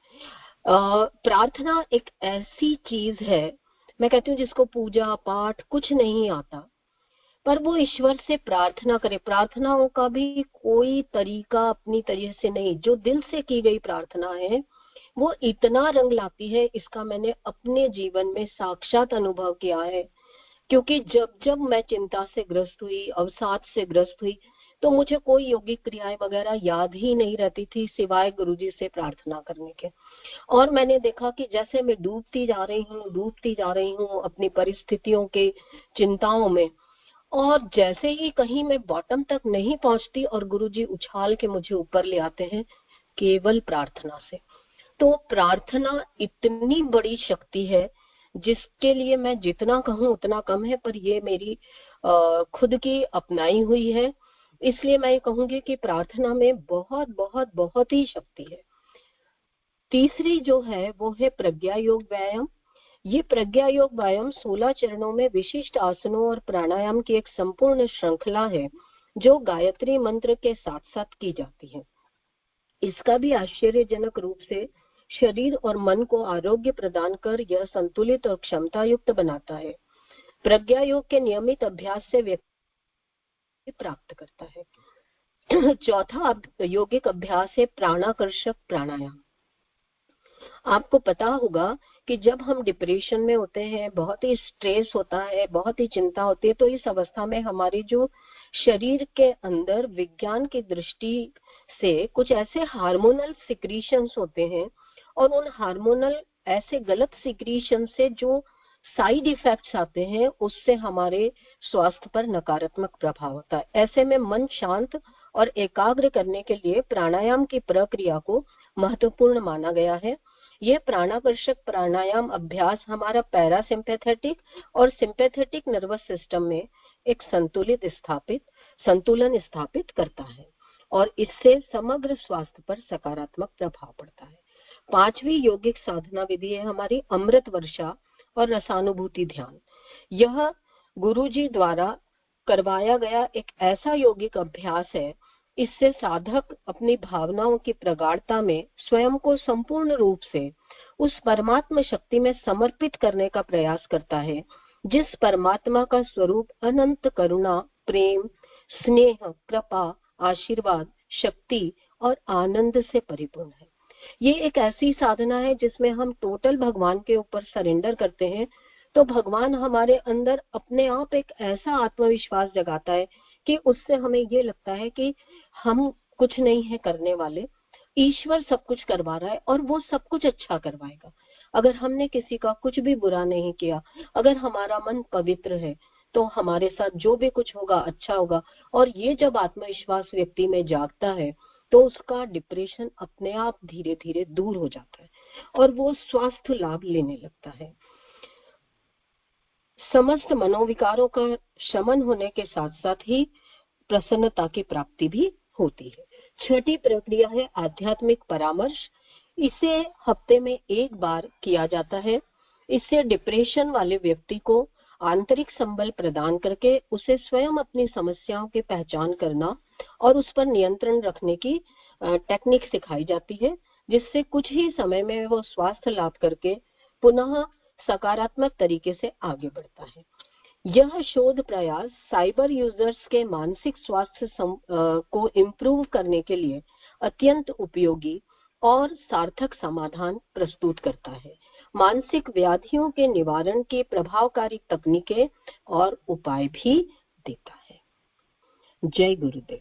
प्रार्थना एक ऐसी चीज है, मैं कहती हूँ जिसको पूजा पाठ कुछ नहीं आता, पर वो ईश्वर से प्रार्थना करे। प्रार्थनाओं का भी कोई तरीका अपनी तरह से नहीं, जो दिल से की गई प्रार्थना है वो इतना रंग लाती है। इसका मैंने अपने जीवन में साक्षात अनुभव किया है, क्योंकि जब जब मैं चिंता से ग्रस्त हुई, अवसाद से ग्रस्त हुई, तो मुझे कोई योगिक क्रियाएं वगैरह याद ही नहीं रहती थी सिवाय गुरुजी से प्रार्थना करने के। और मैंने देखा कि जैसे मैं डूबती जा रही हूँ अपनी परिस्थितियों के चिंताओं में, और जैसे ही कहीं मैं बॉटम तक नहीं पहुंचती और गुरुजी उछाल के मुझे ऊपर ले आते हैं केवल प्रार्थना से। तो प्रार्थना इतनी बड़ी शक्ति है जिसके लिए मैं जितना कहूँ उतना कम है, पर ये मेरी खुद की अपनाई हुई है। इसलिए मैं ये कहूंगी कि प्रार्थना में बहुत बहुत बहुत ही शक्ति है। तीसरी जो है वो है प्रज्ञा योग व्यायाम। ये प्रज्ञा योग व्यायाम 16 चरणों में विशिष्ट आसनों और प्राणायाम की एक संपूर्ण श्रृंखला है जो गायत्री मंत्र के साथ साथ की जाती है। इसका भी आश्चर्यजनक रूप से शरीर और मन को आरोग्य प्रदान कर यह संतुलित और क्षमता युक्त बनाता है। प्रज्ञा योग के नियमित अभ्यास से व्यक्ति प्राप्त करता है। चौथा योगिक अभ्यास है प्राणाकर्षक प्राणायाम। आपको पता होगा कि जब हम डिप्रेशन में होते हैं, बहुत ही स्ट्रेस होता है, बहुत ही चिंता होती है, तो इस अवस्था में हमारी जो शरीर के अंदर विज्ञान की दृष्टि से कुछ ऐसे हार्मोनल सिक्रीशंस होते हैं और उन हार्मोनल ऐसे गलत सिक्रीशन से जो साइड इफेक्ट्स आते हैं उससे हमारे स्वास्थ्य पर नकारात्मक प्रभाव होता है। ऐसे में मन शांत और एकाग्र करने के लिए प्राणायाम की प्रक्रिया को महत्वपूर्ण माना गया है। यह प्राणाकर्षक प्राणायाम अभ्यास हमारा पैरासिम्पैथेटिक और सिंपैथेटिक नर्वस सिस्टम में एक संतुलन स्थापित करता है और इससे समग्र स्वास्थ्य पर सकारात्मक प्रभाव पड़ता है। पांचवी यौगिक साधना विधि है हमारी अमृत वर्षा और रसानुभूति ध्यान। यह गुरुजी द्वारा करवाया गया एक ऐसा यौगिक अभ्यास है, इससे साधक अपनी भावनाओं की प्रगाढ़ता में स्वयं को संपूर्ण रूप से उस परमात्मा शक्ति में समर्पित करने का प्रयास करता है जिस परमात्मा का स्वरूप अनंत करुणा, प्रेम, स्नेह, कृपा, आशीर्वाद, शक्ति और आनंद से परिपूर्ण है। ये एक ऐसी साधना है जिसमें हम टोटल भगवान के ऊपर सरेंडर करते हैं, तो भगवान हमारे अंदर अपने आप एक ऐसा आत्मविश्वास जगाता है कि उससे हमें ये लगता है कि हम कुछ नहीं है करने वाले, ईश्वर सब कुछ करवा रहा है और वो सब कुछ अच्छा करवाएगा। अगर हमने किसी का कुछ भी बुरा नहीं किया, अगर हमारा मन पवित्र है, तो हमारे साथ जो भी कुछ होगा अच्छा होगा। और ये जब आत्मविश्वास व्यक्ति में जागता है तो उसका डिप्रेशन अपने आप धीरे धीरे दूर हो जाता है और वो स्वास्थ्य लाभ लेने लगता है। समस्त मनोविकारों का शमन होने के साथ साथ ही प्रसन्नता की प्राप्ति भी होती है। छठी प्रक्रिया है आध्यात्मिक परामर्श। इसे हफ्ते में 1 बार किया जाता है। इससे डिप्रेशन वाले व्यक्ति को आंतरिक संबल प्रदान करके उसे स्वयं अपनी समस्याओं की पहचान करना और उस पर नियंत्रण रखने की टेक्निक सिखाई जाती है, जिससे कुछ ही समय में वो स्वास्थ्य लाभ करके पुनः सकारात्मक तरीके से आगे बढ़ता है। यह शोध प्रयास साइबर यूजर्स के मानसिक स्वास्थ्य को इम्प्रूव करने के लिए अत्यंत उपयोगी और सार्थक समाधान प्रस्तुत करता है। मानसिक व्याधियों के निवारण की प्रभावकारी तकनीकें और उपाय भी देता है। जय गुरुदेव।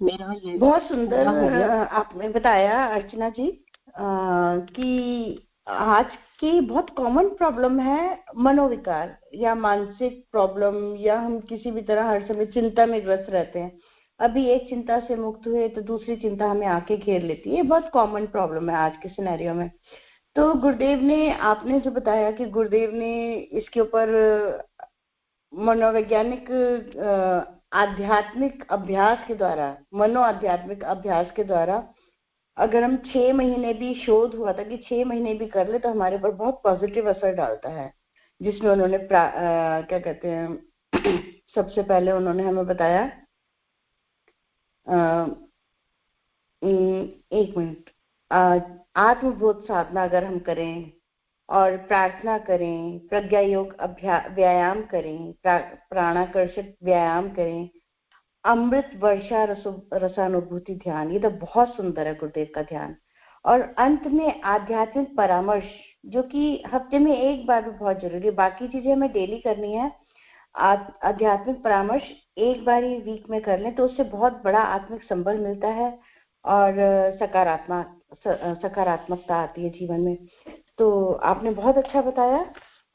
मेरा ये बहुत सुंदर आपने बताया अर्चना जी कि आज की बहुत कॉमन प्रॉब्लम है मनोविकार या मानसिक प्रॉब्लम, या हम किसी भी तरह हर समय चिंता में ग्रस्त रहते हैं। अभी एक चिंता से मुक्त हुए तो दूसरी चिंता हमें आके घेर लेती है। बहुत कॉमन प्रॉब्लम है आज के सिनेरियो में। तो गुरुदेव ने, आपने जो बताया कि गुरुदेव ने इसके ऊपर मनोवैज्ञानिक आध्यात्मिक अभ्यास के द्वारा, मनो आध्यात्मिक अभ्यास के द्वारा, अगर हम 6 महीने भी, शोध हुआ था कि 6 महीने भी कर ले तो हमारे पर बहुत पॉजिटिव असर डालता है। जिसमें उन्होंने क्या कहते हैं, सबसे पहले उन्होंने हमें बताया, एक मिनट, आत्मबोध साधना अगर हम करें और प्रार्थना करें, प्रज्ञा योग व्यायाम करें, प्राणाकर्षक व्यायाम करें, अमृत वर्षा रसानुभूति ध्यान, ये तो बहुत सुंदर है गुरुदेव का ध्यान। और अंत में आध्यात्मिक परामर्श, जो कि हफ्ते में 1 बार भी बहुत जरूरी है, बाकी चीजें हमें डेली करनी है। आध्यात्मिक परामर्श 1 बार ही वीक में कर लें तो उससे बहुत बड़ा आत्मिक संबल मिलता है और सकारात्मकता आती है जीवन में। तो आपने बहुत अच्छा बताया,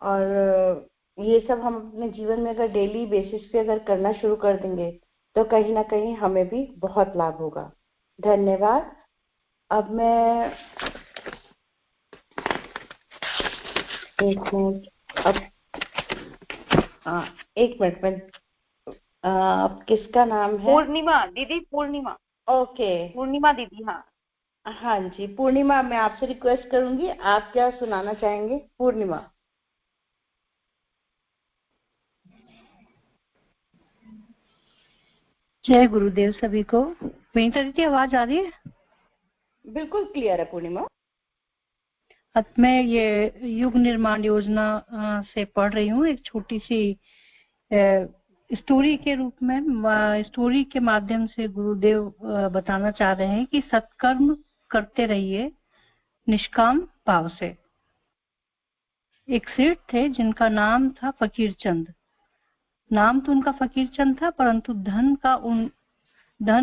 और ये सब हम अपने जीवन में अगर डेली बेसिस पे अगर करना शुरू कर देंगे तो कहीं ना कहीं हमें भी बहुत लाभ होगा। धन्यवाद। अब मैं एक मिनट में किसका नाम है? पूर्णिमा दीदी, पूर्णिमा। ओके, पूर्णिमा दीदी। हाँ हाँ जी पूर्णिमा, मैं आपसे रिक्वेस्ट करूंगी, आप क्या सुनाना चाहेंगे? पूर्णिमा। जय गुरुदेव सभी को। विनीता दीदी आवाज आ रही है? बिल्कुल क्लियर है पूर्णिमा। मैं ये युग निर्माण योजना से पढ़ रही हूँ, एक छोटी सी स्टोरी के रूप में, स्टोरी के माध्यम से गुरुदेव बताना चाह रहे हैं कि सत्कर्म करते रहिए निष्काम भाव से। एक सेठ थे जिनका नाम था फकीर चंद। नाम तो उनका फकीर चंद था, परंतु धन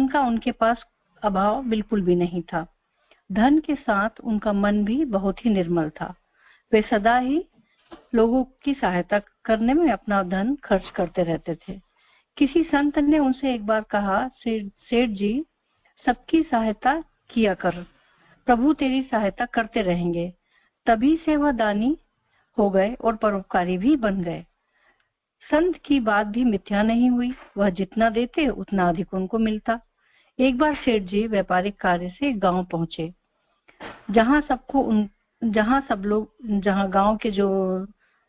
का उनके पास अभाव बिल्कुल भी नहीं था। धन के साथ उनका मन भी बहुत ही निर्मल था। वे सदा ही लोगों की सहायता करने में अपना धन खर्च करते रहते थे। किसी संत ने उनसे एक बार कहा, सेठ जी सबकी सहायता किया कर, प्रभु तेरी सहायता करते रहेंगे। तभी से वह दानी हो गए और परोपकारी भी बन गए। संत की बात भी मिथ्या नहीं हुई, वह जितना देते उतना अधिक उनको मिलता। एक बार सेठ जी व्यापारिक कार्य से गांव पहुंचे, जहां गांव के जो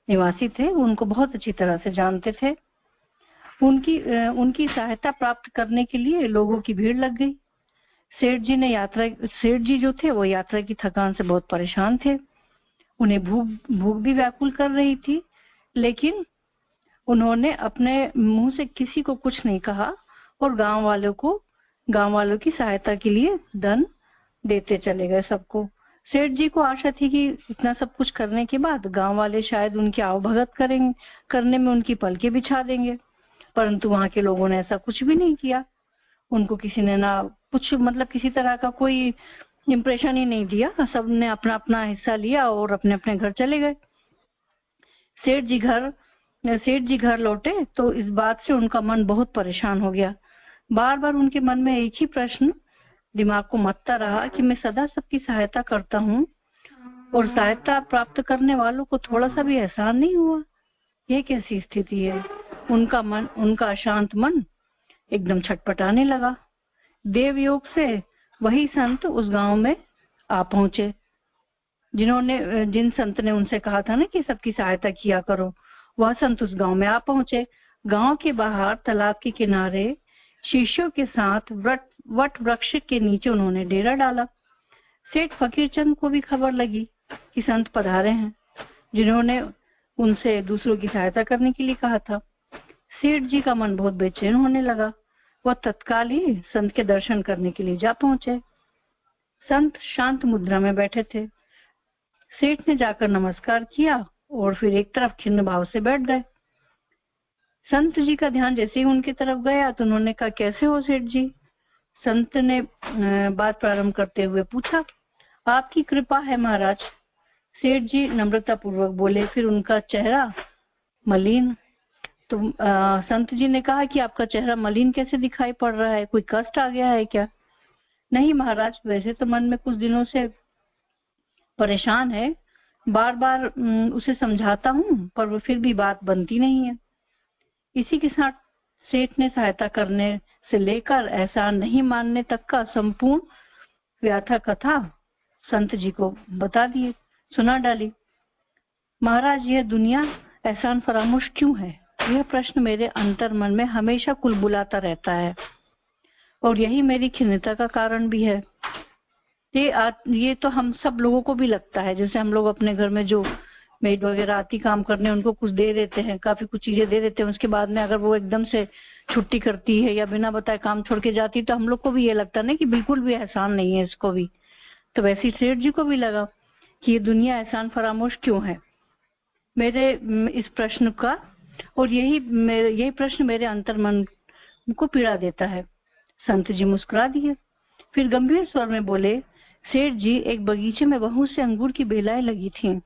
निवासी थे उनको बहुत अच्छी तरह से जानते थे। उनकी सहायता प्राप्त करने के लिए लोगों की भीड़ लग गई। सेठ जी जो थे वो यात्रा की थकान से बहुत परेशान थे। उन्हें भूख भी व्याकुल कर रही थी, लेकिन उन्होंने अपने मुंह से किसी को कुछ नहीं कहा और गांव वालों की सहायता के लिए धन देते चले गए सबको। सेठ जी को आशा थी कि इतना सब कुछ करने के बाद गांव वाले शायद उनकी आवभगत करने में उनकी पलकें बिछा देंगे, परंतु वहां के लोगों ने ऐसा कुछ भी नहीं किया। उनको किसी ने ना कुछ किसी तरह का कोई इम्प्रेशन ही नहीं दिया। सबने अपना अपना हिस्सा लिया और अपने अपने घर चले गए। सेठ जी घर लौटे तो इस बात से उनका मन बहुत परेशान हो गया। बार बार उनके मन में एक ही प्रश्न दिमाग को मत्ता रहा कि मैं सदा सबकी सहायता करता हूँ और सहायता प्राप्त करने वालों को थोड़ा सा भी एहसान नहीं हुआ। ये कैसी स्थिति है? उनका अशांत मन एकदम छटपटाने लगा। देवयोग से वही संत उस गांव में आ पहुंचे जिन संत ने उनसे कहा था ना कि सबकी सहायता किया करो। वह संत उस गांव में आ पहुंचे। गांव के बाहर तालाब के किनारे शिष्यों के साथ वट वृक्ष के नीचे उन्होंने डेरा डाला। सेठ फकीरचंद को भी खबर लगी कि संत पधारे हैं, जिन्होंने उनसे दूसरों की सहायता करने के लिए कहा था। सेठ जी का मन बहुत बेचैन होने लगा। वह तत्काल ही संत के दर्शन करने के लिए जा पहुंचे। संत शांत मुद्रा में बैठे थे। सेठ ने जाकर नमस्कार किया और फिर एक तरफ खिन्न भाव से बैठ गए। संत जी का ध्यान जैसे ही उनकी तरफ गया तो उन्होंने कहा, कैसे हो सेठ जी? संत ने बात प्रारंभ करते हुए पूछा, आपकी कृपा है महाराज। सेठ जी नम्रता पूर्वक बोले। फिर उनका चेहरा मलिन। तो संत जी ने कहा कि आपका चेहरा मलिन कैसे दिखाई पड़ रहा है, कोई कष्ट आ गया है क्या? नहीं महाराज, वैसे तो मन में कुछ दिनों से परेशान है, बार बार उसे समझाता हूँ पर वो फिर भी बात बनती नहीं है। इसी के साथ सेठ ने सहायता करने से लेकर एहसान नहीं मानने तक का संपूर्ण व्याथा कथा संत जी को सुना डाली। महाराज, यह दुनिया एहसान फरामोश क्यों है? यह प्रश्न मेरे अंतर मन में हमेशा कुलबुलाता रहता है और यही मेरी खिन्नता का कारण भी है। ये तो हम सब लोगों को भी लगता है। जैसे हम लोग अपने घर में जो मेड वगैरह आती काम करने, उनको कुछ दे देते हैं, काफी कुछ चीजें दे देते हैं, उसके बाद में अगर वो एकदम से छुट्टी करती है या बिना बताए काम छोड़ के जाती, तो हम लोग को भी ये लगता है ना कि बिल्कुल भी एहसान नहीं है इसको भी। तो वैसे सेठ जी को भी लगा कि ये दुनिया एहसान फरामोश क्यों है, मेरे इस प्रश्न का, और यही प्रश्न मेरे अंतर मन को पीड़ा देता है। संत जी मुस्कुरा दिए, फिर गंभीर स्वर में बोले, सेठ जी, एक बगीचे में बहुत से अंगूर की बेलाएं लगी थीं।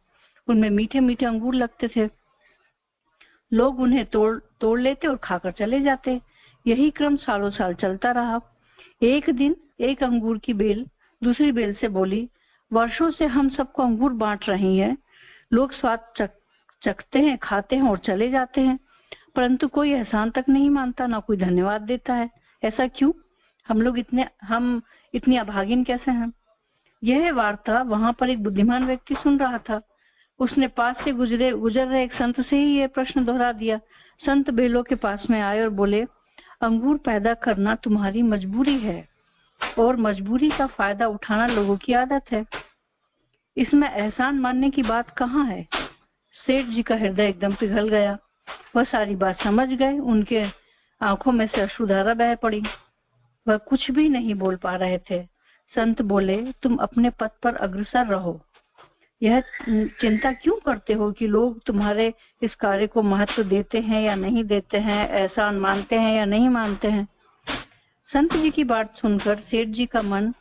उनमें मीठे मीठे अंगूर लगते थे। लोग उन्हें तोड़ लेते और खाकर चले जाते। यही क्रम सालों साल चलता रहा। एक दिन एक अंगूर की बेल दूसरी बेल से बोली, वर्षों से हम सबको अंगूर बांट रही हैं। लोग स्वाद चखते हैं, खाते हैं और चले जाते हैं, परंतु कोई एहसान तक नहीं मानता, ना कोई धन्यवाद देता है। ऐसा क्यों? हम इतनी अभागिन कैसे हैं? यह वार्ता वहां पर एक बुद्धिमान व्यक्ति सुन रहा था। उसने पास से गुजर रहे एक संत से ही यह प्रश्न दोहरा दिया। संत बेलों के पास में आए और बोले, अंगूर पैदा करना तुम्हारी मजबूरी है और मजबूरी का फायदा उठाना लोगों की आदत है। इसमें एहसान मानने की बात कहाँ है? सेठ जी का हृदय एकदम पिघल गया। वह सारी बात समझ गए। उनके आंखों में से अश्रुधारा बह पड़ी। वह कुछ भी नहीं बोल पा रहे थे। संत बोले, तुम अपने पथ पर अग्रसर रहो। यह चिंता क्यों करते हो कि लोग तुम्हारे इस कार्य को महत्व देते हैं या नहीं देते हैं, एहसान मानते हैं या नहीं मानते हैं? संत जी की बात सुनकर सेठ जी का मन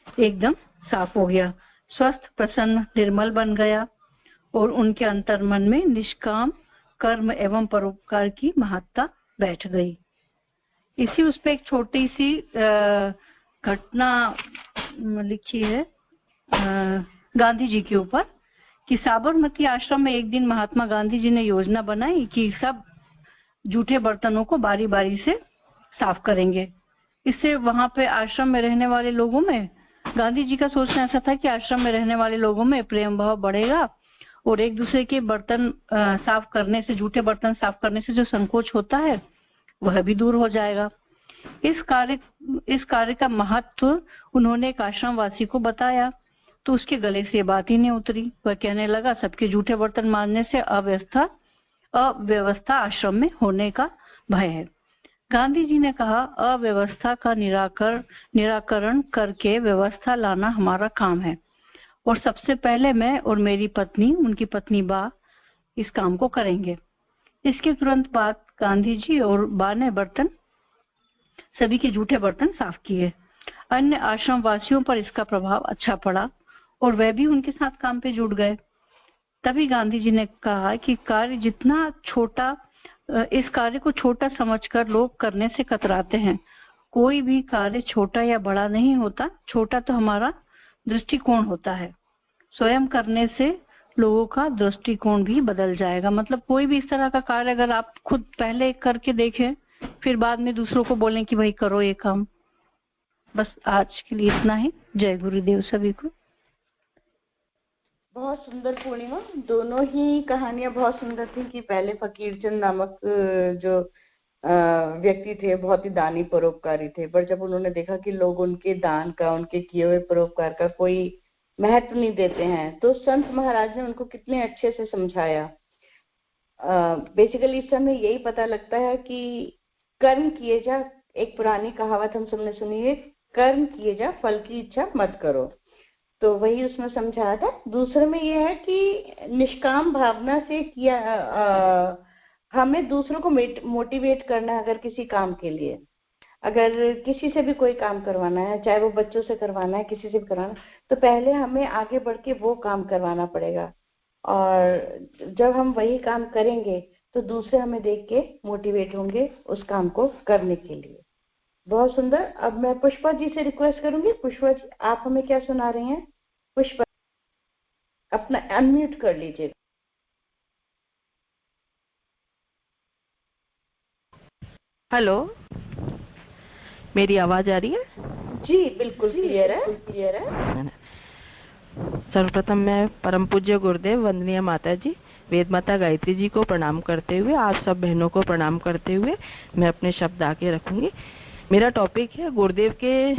एकदम साफ हो गया, स्वस्थ, प्रसन्न, निर्मल बन गया और उनके अंतर मन में निष्काम कर्म एवं परोपकार की महत्ता बैठ गई। इसी उस पे एक छोटी सी घटना लिखी है गांधी जी के ऊपर कि साबरमती आश्रम में एक दिन महात्मा गांधी जी ने योजना बनाई कि सब जूठे बर्तनों को बारी बारी से साफ करेंगे। इससे वहां पे आश्रम में रहने वाले लोगों में, गांधी जी का सोचना ऐसा था कि आश्रम में रहने वाले लोगों में प्रेम भाव बढ़ेगा और एक दूसरे के बर्तन साफ करने से, जूठे बर्तन साफ करने से जो संकोच होता है वह भी दूर हो जाएगा। इस कार्य का महत्व उन्होंने एक आश्रम वासी को बताया तो उसके गले से ये बात ही नहीं उतरी। वह कहने लगा, सबके जूठे बर्तन मारने से अव्यवस्था आश्रम में होने का भय है। गांधी जी ने कहा, अव्यवस्था का निराकरण करके व्यवस्था लाना हमारा काम है और सबसे पहले मैं और मेरी पत्नी, उनकी पत्नी बा, इस काम को करेंगे। इसके तुरंत बाद गांधी जी और बा ने सभी के जूठे बर्तन साफ किए। अन्य आश्रम वासियों पर इसका प्रभाव अच्छा पड़ा और वह भी उनके साथ काम पे जुट गए। तभी गांधी जी ने कहा कि कार्य जितना छोटा, इस कार्य को छोटा समझकर लोग करने से कतराते हैं। कोई भी कार्य छोटा या बड़ा नहीं होता, छोटा तो हमारा दृष्टिकोण होता है। स्वयं करने से लोगों का दृष्टिकोण भी बदल जाएगा। मतलब कोई भी इस तरह का कार्य अगर आप खुद पहले करके देखें, फिर बाद में दूसरों को बोलें कि भाई करो ये काम, बस आज के लिए इतना ही। जय गुरुदेव सभी को। बहुत सुंदर पूर्णिमा, दोनों ही कहानियां बहुत सुंदर थी कि पहले फकीरचंद नामक जो व्यक्ति थे बहुत ही दानी परोपकारी थे, पर जब उन्होंने देखा कि लोग उनके दान का, उनके किए हुए परोपकार का कोई महत्व नहीं देते हैं, तो संत महाराज ने उनको कितने अच्छे से समझाया। बेसिकली इस समय यही पता लगता है कि कर्म किए जा, एक पुरानी कहावत हम सबने सुनी है, कर्म किए जा फल की इच्छा मत करो, तो वही उसमें समझाया था। दूसरे में यह है कि निष्काम भावना से किया, हमें दूसरों को मोटिवेट करना है। अगर किसी काम के लिए, अगर किसी से भी कोई काम करवाना है, चाहे वो बच्चों से करवाना है, किसी से भी करवाना, तो पहले हमें आगे बढ़ के वो काम करवाना पड़ेगा, और जब हम वही काम करेंगे तो दूसरे हमें देख के मोटिवेट होंगे उस काम को करने के लिए। बहुत सुंदर। अब मैं पुष्पा जी से रिक्वेस्ट करूंगी, पुष्पा जी आप हमें क्या सुना रहे हैं? पुष्पा अपना अनम्यूट कर लीजिए। हेलो, मेरी आवाज आ रही है? जी बिल्कुल क्लियर है, क्लियर है। सर्वप्रथम मैं परम पूज्य गुरुदेव वंदनीय माता जी वेद माता गायत्री जी को प्रणाम करते हुए, आप सब बहनों को प्रणाम करते हुए मैं अपने शब्द आगे रखूंगी। मेरा टॉपिक है गुरुदेव के,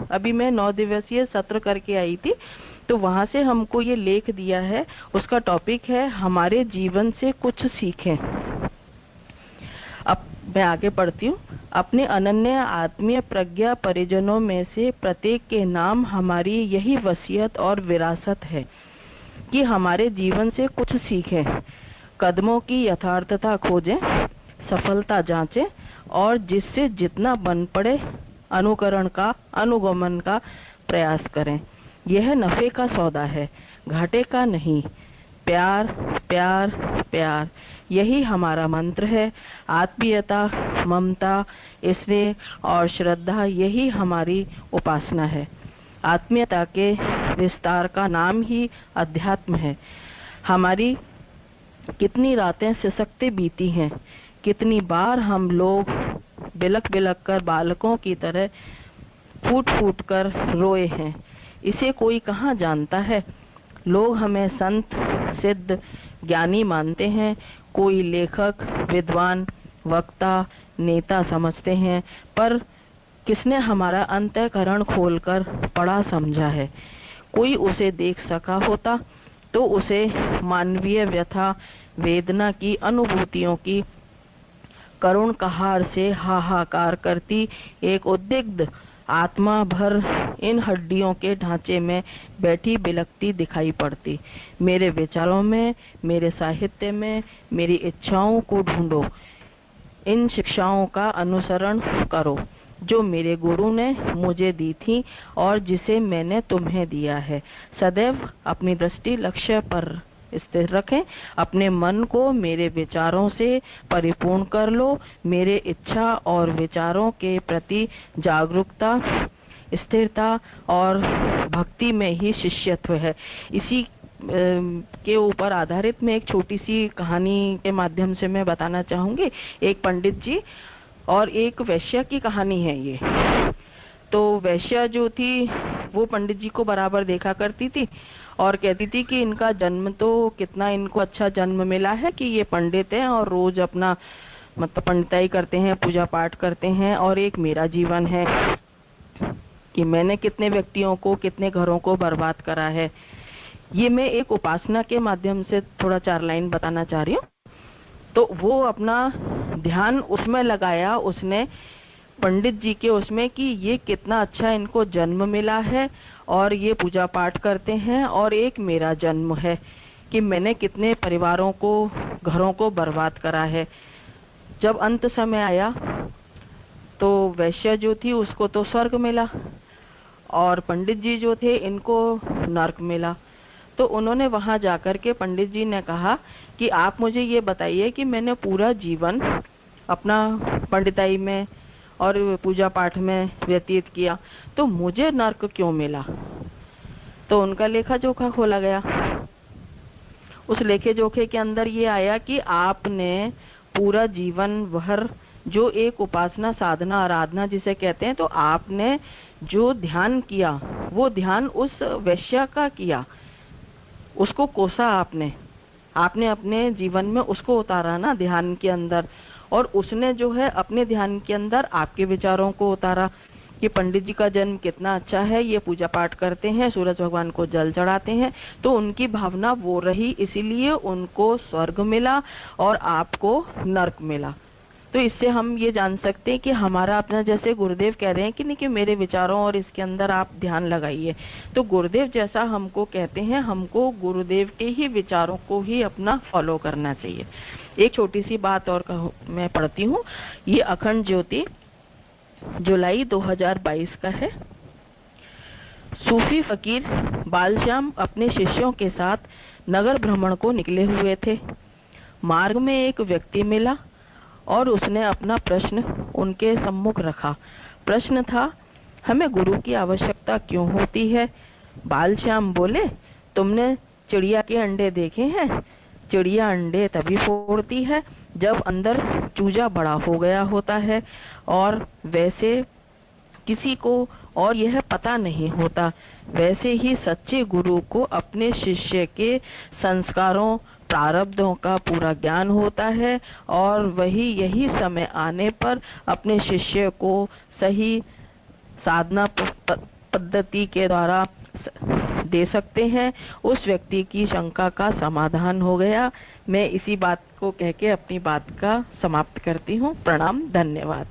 अभी मैं 9 दिवसीय सत्र करके आई थी, तो वहां से हमको ये लेख दिया है, उसका टॉपिक है हमारे जीवन से कुछ सीखें। अब मैं आगे पढ़ती हूँ। अपने अनन्य आत्मीय प्रज्ञा परिजनों में से प्रत्येक के नाम हमारी यही वसीयत और विरासत है कि हमारे जीवन से कुछ सीखें, कदमों की यथार्थता खोजें, सफलता जांचें और जिससे जितना बन पड़े अनुकरण का, अनुगमन का प्रयास करें। यह नफे का सौदा है, घाटे का नहीं। प्यार प्यार प्यार, यही हमारा मंत्र है। आत्मीयता, ममता, स्नेह और श्रद्धा, यही हमारी उपासना है। आत्मीयता के विस्तार का नाम ही अध्यात्म है। हमारी कितनी रातें सिसकते बीती हैं, कितनी बार हम लोग बिलक बिलक कर बालकों की तरह फूट फूट कर रोए हैं, इसे कोई कहाँ जानता है। लोग हमें संत, सिद्ध, ज्ञानी मानते हैं, कोई लेखक, विद्वान, वक्ता, नेता समझते हैं, पर किसने हमारा अंतःकरण खोलकर पढ़ा समझा है? कोई उसे देख सका होता तो उसे मानवीय व्यथा, वेदना की अनुभूतियों की करुण कहार से हाहाकार करती एक उद्विग्न आत्मा भर इन हड्डियों के ढांचे में बैठी बिलकती दिखाई पड़ती। मेरे विचारों में, मेरे साहित्य में मेरी इच्छाओं को ढूंढो, इन शिक्षाओं का अनुसरण करो जो मेरे गुरु ने मुझे दी थी और जिसे मैंने तुम्हें दिया है। सदैव अपनी दृष्टि लक्ष्य पर स्थिर रखें, अपने मन को मेरे विचारों से परिपूर्ण कर लो। मेरे इच्छा और विचारों के प्रति जागरूकता, स्थिरता और भक्ति में ही शिष्यत्व है। इसी के ऊपर आधारित मैं एक छोटी सी कहानी के माध्यम से मैं बताना चाहूंगी। एक पंडित जी और एक वैश्या की कहानी है ये। तो वैश्या जो थी वो पंडित जी को बराबर देखा करती थी और कहती थी कि इनका जन्म तो कितना इनको अच्छा जन्म मिला है कि ये पंडित हैं और रोज अपना मतलब पंडिताई करते हैं, पूजा पाठ करते हैं, और एक मेरा जीवन है कि मैंने कितने व्यक्तियों को, कितने घरों को बर्बाद करा है। ये मैं एक उपासना के माध्यम से थोड़ा 4 लाइन बताना चाह रही हूँ। तो वो अपना ध्यान उसमें लगाया उसने, पंडित जी के उसमें, कि ये कितना अच्छा इनको जन्म मिला है और ये पूजा पाठ करते हैं, और एक मेरा जन्म है कि मैंने कितने परिवारों को, घरों को बर्बाद करा है। जब अंत समय आया तो वैश्य जो थी उसको तो स्वर्ग मिला और पंडित जी जो थे इनको नरक मिला। तो उन्होंने वहां जाकर के पंडित जी ने कहा कि आप मुझे ये बताइए कि मैंने पूरा जीवन अपना पंडिताई में और पूजा पाठ में व्यतीत किया, तो मुझे नरक क्यों मिला? तो उनका लेखा जोखा खोला गया। उस लेखे जोखे के अंदर ये आया कि आपने पूरा जीवन भर जो एक उपासना, साधना, आराधना जिसे कहते हैं, तो आपने जो ध्यान किया वो ध्यान उस वैश्या का किया, उसको कोसा आपने अपने जीवन में उसको उतारा ना ध्यान के अंदर, और उसने जो है अपने ध्यान के अंदर आपके विचारों को उतारा कि पंडित जी का जन्म कितना अच्छा है, ये पूजा पाठ करते हैं, सूरज भगवान को जल चढ़ाते हैं, तो उनकी भावना वो रही, इसीलिए उनको स्वर्ग मिला और आपको नर्क मिला। तो इससे हम ये जान सकते हैं कि हमारा अपना, जैसे गुरुदेव कह रहे हैं कि नहीं कि मेरे विचारों और इसके अंदर आप ध्यान लगाइए, तो गुरुदेव जैसा हमको कहते हैं, हमको गुरुदेव के ही विचारों को ही अपना फॉलो करना चाहिए। एक छोटी सी बात और मैं पढ़ती हूँ। ये अखंड ज्योति जुलाई 2022 का है। सूफी फकीर बालश्याम अपने शिष्यों के साथ नगर भ्रमण को निकले हुए थे। मार्ग में एक व्यक्ति मिला और उसने अपना प्रश्न उनके सम्मुख रखा। प्रश्न था, हमें गुरु की आवश्यकता क्यों होती है? बालश्याम बोले, तुमने चिड़िया के अंडे देखे हैं? चिड़िया अंडे तभी फोड़ती है जब अंदर चूजा बड़ा हो गया होता है, और वैसे किसी को और यह पता नहीं होता। वैसे ही सच्चे गुरु को अपने शिष्य के संस्कारों, प्रारब्धों का पूरा ज्ञान होता है, और वही यही समय आने पर अपने शिष्य को सही साधना पद्धति के द्वारा दे सकते हैं। उस व्यक्ति की शंका का समाधान हो गया। मैं इसी बात को कह के अपनी बात का समाप्त करती हूँ। प्रणाम, धन्यवाद।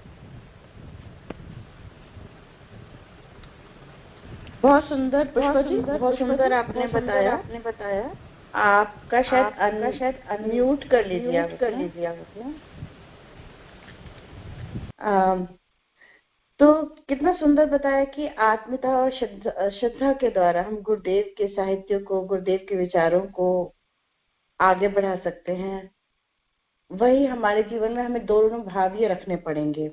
बहुत सुंदर पुष्पा जी, बहुत सुंदर आपने बताया। आपका शायद अनम्यूट कर लीजिए आप। तो कितना सुंदर बताया कि आत्मीयता और श्रद्धा के द्वारा हम गुरुदेव के साहित्य को, गुरुदेव के विचारों को आगे बढ़ा सकते हैं। वही हमारे जीवन में हमें दोनों भाव ये रखने पड़ेंगे।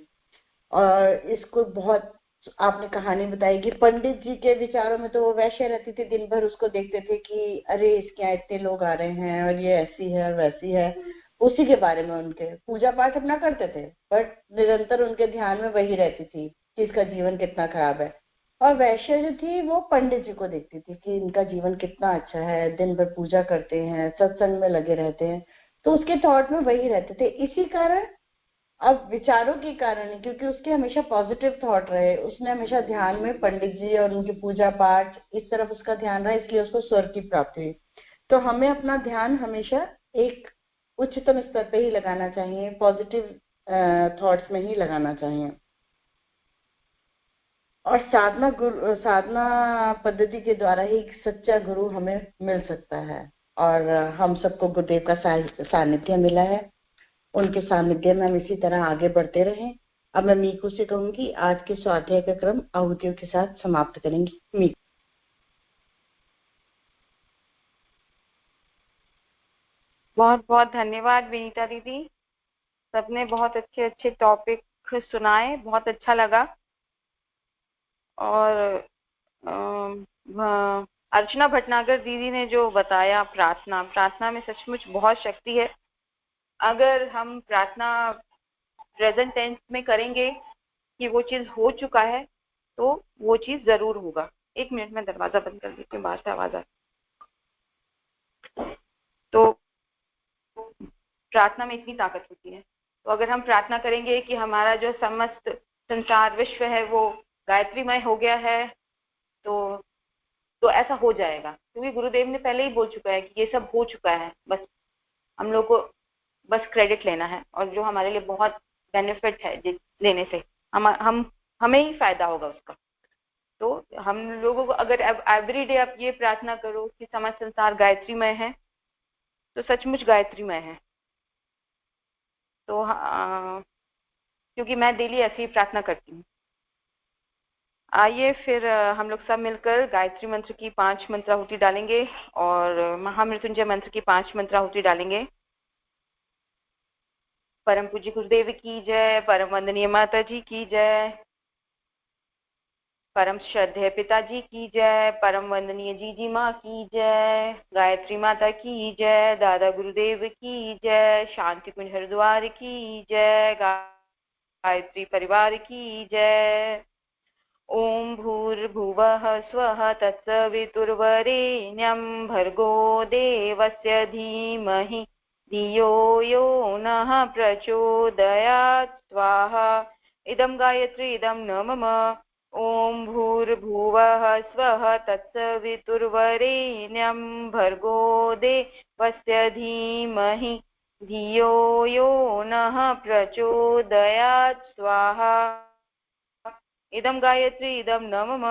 और इसको बहुत आपने कहानी बताई कि पंडित जी के विचारों में तो वो वैसे रहती थी, दिन भर उसको देखते थे कि अरे इसके यहाँ इतने लोग आ रहे हैं और ये ऐसी है वैसी है, उसी के बारे में उनके पूजा पाठ अपना करते थे, बट निरंतर उनके ध्यान में वही रहती थी कि इसका जीवन कितना खराब है। और वैश्य जो थी वो पंडित जी को देखती थी कि इनका जीवन कितना अच्छा है, दिन भर पूजा करते हैं, सत्संग में लगे रहते हैं, तो उसके थॉट में वही रहते थे। इसी कारण, अब विचारों के कारण ही, क्योंकि उसके हमेशा पॉजिटिव थॉट रहे, उसने हमेशा ध्यान में पंडित जी और उनकी पूजा पाठ इस तरफ उसका ध्यान रहा, इसलिए उसको स्वर्ग की प्राप्ति हुई। तो हमें अपना ध्यान हमेशा एक उच्चतम स्तर पे ही लगाना चाहिए, पॉजिटिव थॉट्स में ही लगाना चाहिए। और साधना पद्धति के द्वारा ही सच्चा गुरु हमें मिल सकता है। और हम सबको गुरुदेव का सानिध्य मिला है, उनके सानिध्य में हम इसी तरह आगे बढ़ते रहें। अब मैं मीकू से कहूंगी आज के स्वाध्याय का क्रम आहुतियों के साथ समाप्त करेंगी। मीकू। बहुत बहुत धन्यवाद विनीता दीदी, सबने बहुत अच्छे अच्छे टॉपिक सुनाए, बहुत अच्छा लगा। और अर्चना भटनागर दीदी ने जो बताया प्रार्थना में सचमुच बहुत शक्ति है। अगर हम प्रार्थना प्रेजेंट टेंस में करेंगे कि वो चीज हो चुका है, तो वो चीज जरूर होगा। 1 मिनट में दरवाजा बंद कर देती हूँ, बाहर से आवाज आ। तो प्रार्थना में इतनी ताकत होती है। तो अगर हम प्रार्थना करेंगे कि हमारा जो समस्त संसार विश्व है वो गायत्रीमय हो गया है, तो ऐसा हो जाएगा, क्योंकि गुरुदेव ने पहले ही बोल चुका है कि ये सब हो चुका है। बस हम लोग को बस क्रेडिट लेना है, और जो हमारे लिए बहुत बेनिफिट है लेने से हमें ही फायदा होगा उसका। तो हम लोगों को अगर एवरीडे आप ये प्रार्थना करो कि समस्त संसार गायत्रीमय है, तो सचमुच गायत्रीमय है। तो क्योंकि मैं डेली ऐसी ही प्रार्थना करती हूँ। आइए फिर हम लोग सब मिलकर गायत्री मंत्र की 5 मंत्राहुति डालेंगे और महामृत्युंजय मंत्र की 5 मंत्राहुति डालेंगे। परम पूज्य गुरुदेव की जय, परम वंदनीय माता जी की जय, परम श्रद्धेय पिताजी की जय, परम वंदनीय जीजी माँ की जय, गायत्री माता की जय, दादा गुरुदेव की जय, शांति कुंज हरिद्वार की जय। गायत्री परिवार की जय। ओम भूर्भुवः स्वः तत्सवितुर्वरेण्यं भर्गो देवस्य धीमहि धियो यो नः प्रचोदयात् स्वाहा। इदं गायत्री इदं न मम। ओम भूर्भुवः स्वः तत्सवितुर्वरेण्यं भर्गो देवस्य धीमहि धियो यो नः प्रचोदयात् स्वाहा। इदं गायत्री इदं न मम।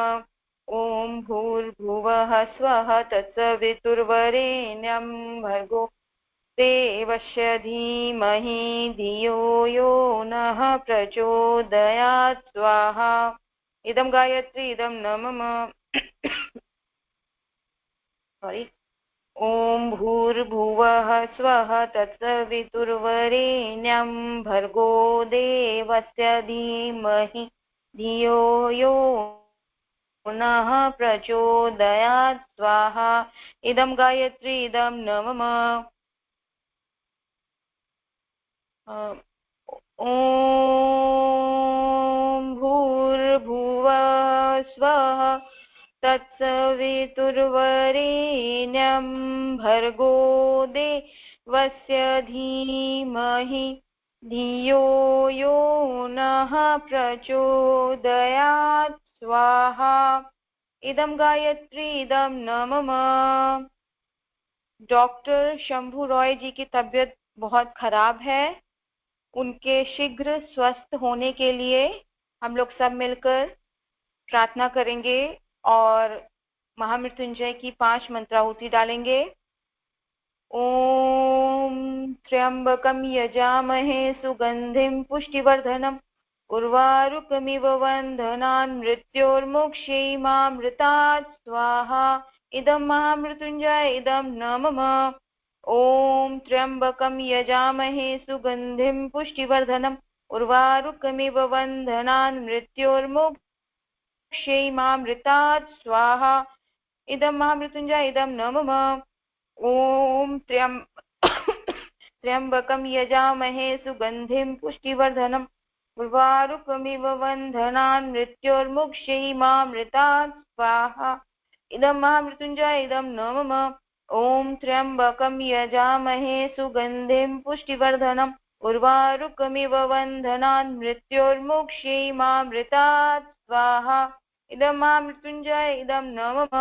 ओम भूर्भुवः स्वः तत्सवितुर्वरेण्यं भर्गो देवस्य धीमहि धियो यो नः प्रचोदयात् स्वाहा। इदं गायत्री इदं न मम। सॉरी। ओम भूर्भुवः स्वः तत्सवितुर्वरेण्यं भर्गो देवस्य धीमहि धियो यो नः प्रचोदयात् स्वाहा। इदं गायत्री इदं न मम। ओम भूर्भुवः स्वः तत्सवितुर्वरेण्यं भर्गो देवस्य धीमहि धियो यो नः प्रचोदयात् स्वाहा। इदं गायत्री इदं न मम। डॉक्टर शंभू रॉय जी की तबीयत बहुत खराब है। उनके शीघ्र स्वस्थ होने के लिए हम लोग सब मिलकर प्रार्थना करेंगे और महामृत्युंजय की 5 मंत्राहुति डालेंगे। ओम त्र्यंबकं यजामहे सुगंधिं पुष्टिवर्धनम् उर्वारुकमिव वन्दनान् मृत्योर्मुक्षीमामृतात् स्वाहा। इदं महामृत्युंजय इदं न मम। ओम त्र्यंबकं यजामहे सुगंधिं पुष्टिवर्धनम् उर्वारुकमिव वन्दनान् मृत्योर्मुक्षीमामृतात् स्वाहा। इदं महामृत्युंजय इदं न मम। ओम त्र्यंबकं यजामहे सुगंधिं पुष्टिवर्धनम् उर्वारुकमिव वन्दनान् मृत्योर्मुक्षीमामृतात् स्वाहा। इदं महामृत्युंजय इदं न मम। ओम त्र्यंबकं यजामहे सुगंधिं पुष्टिवर्धनम् उर्वारुकमिव वन्दनान् मृत्योर्मुक्षीमामृतात् स्वाहा। इदं महामृत्युंजय इदं न मम।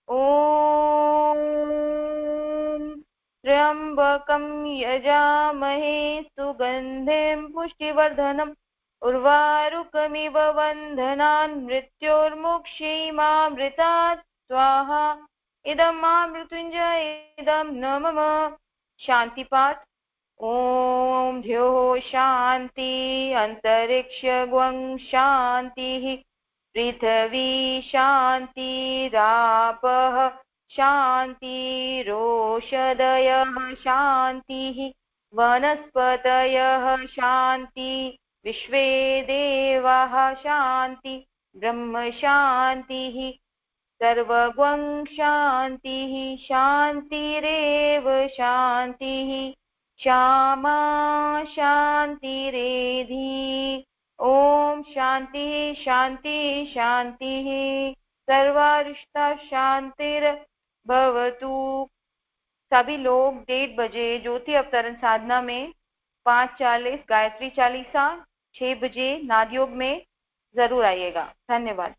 ओम त्र्यंबकं यजामहे सुगंधिं पुष्टिवर्धनम् उर्वारुकमिव वन्दनान् मृत्योर्मुक्षीमामृतात् स्वाहा। इदं महामृत्युंजय इदं न मम। शांति पाठ। ओम ध्योः शांति अंतरिक्षगं शांतिः पृथ्वी शान्तिरापः शान्तिरोषधयः शान्तिः वनस्पतयः शान्ति विश्वे देवाः शान्ति ब्रह्म शान्तिः सर्वगं शान्तिः शान्तिरेव शान्तिः श्यामा शान्तिरेधि। ओम शांति शांति शांति सर्वारिष्टा शांतिर्भवतु। सभी लोग 1:30 बजे ज्योति अवतरण साधना में 5:40 गायत्री चालीसा, 6 बजे नादयोग में जरूर आइएगा। धन्यवाद।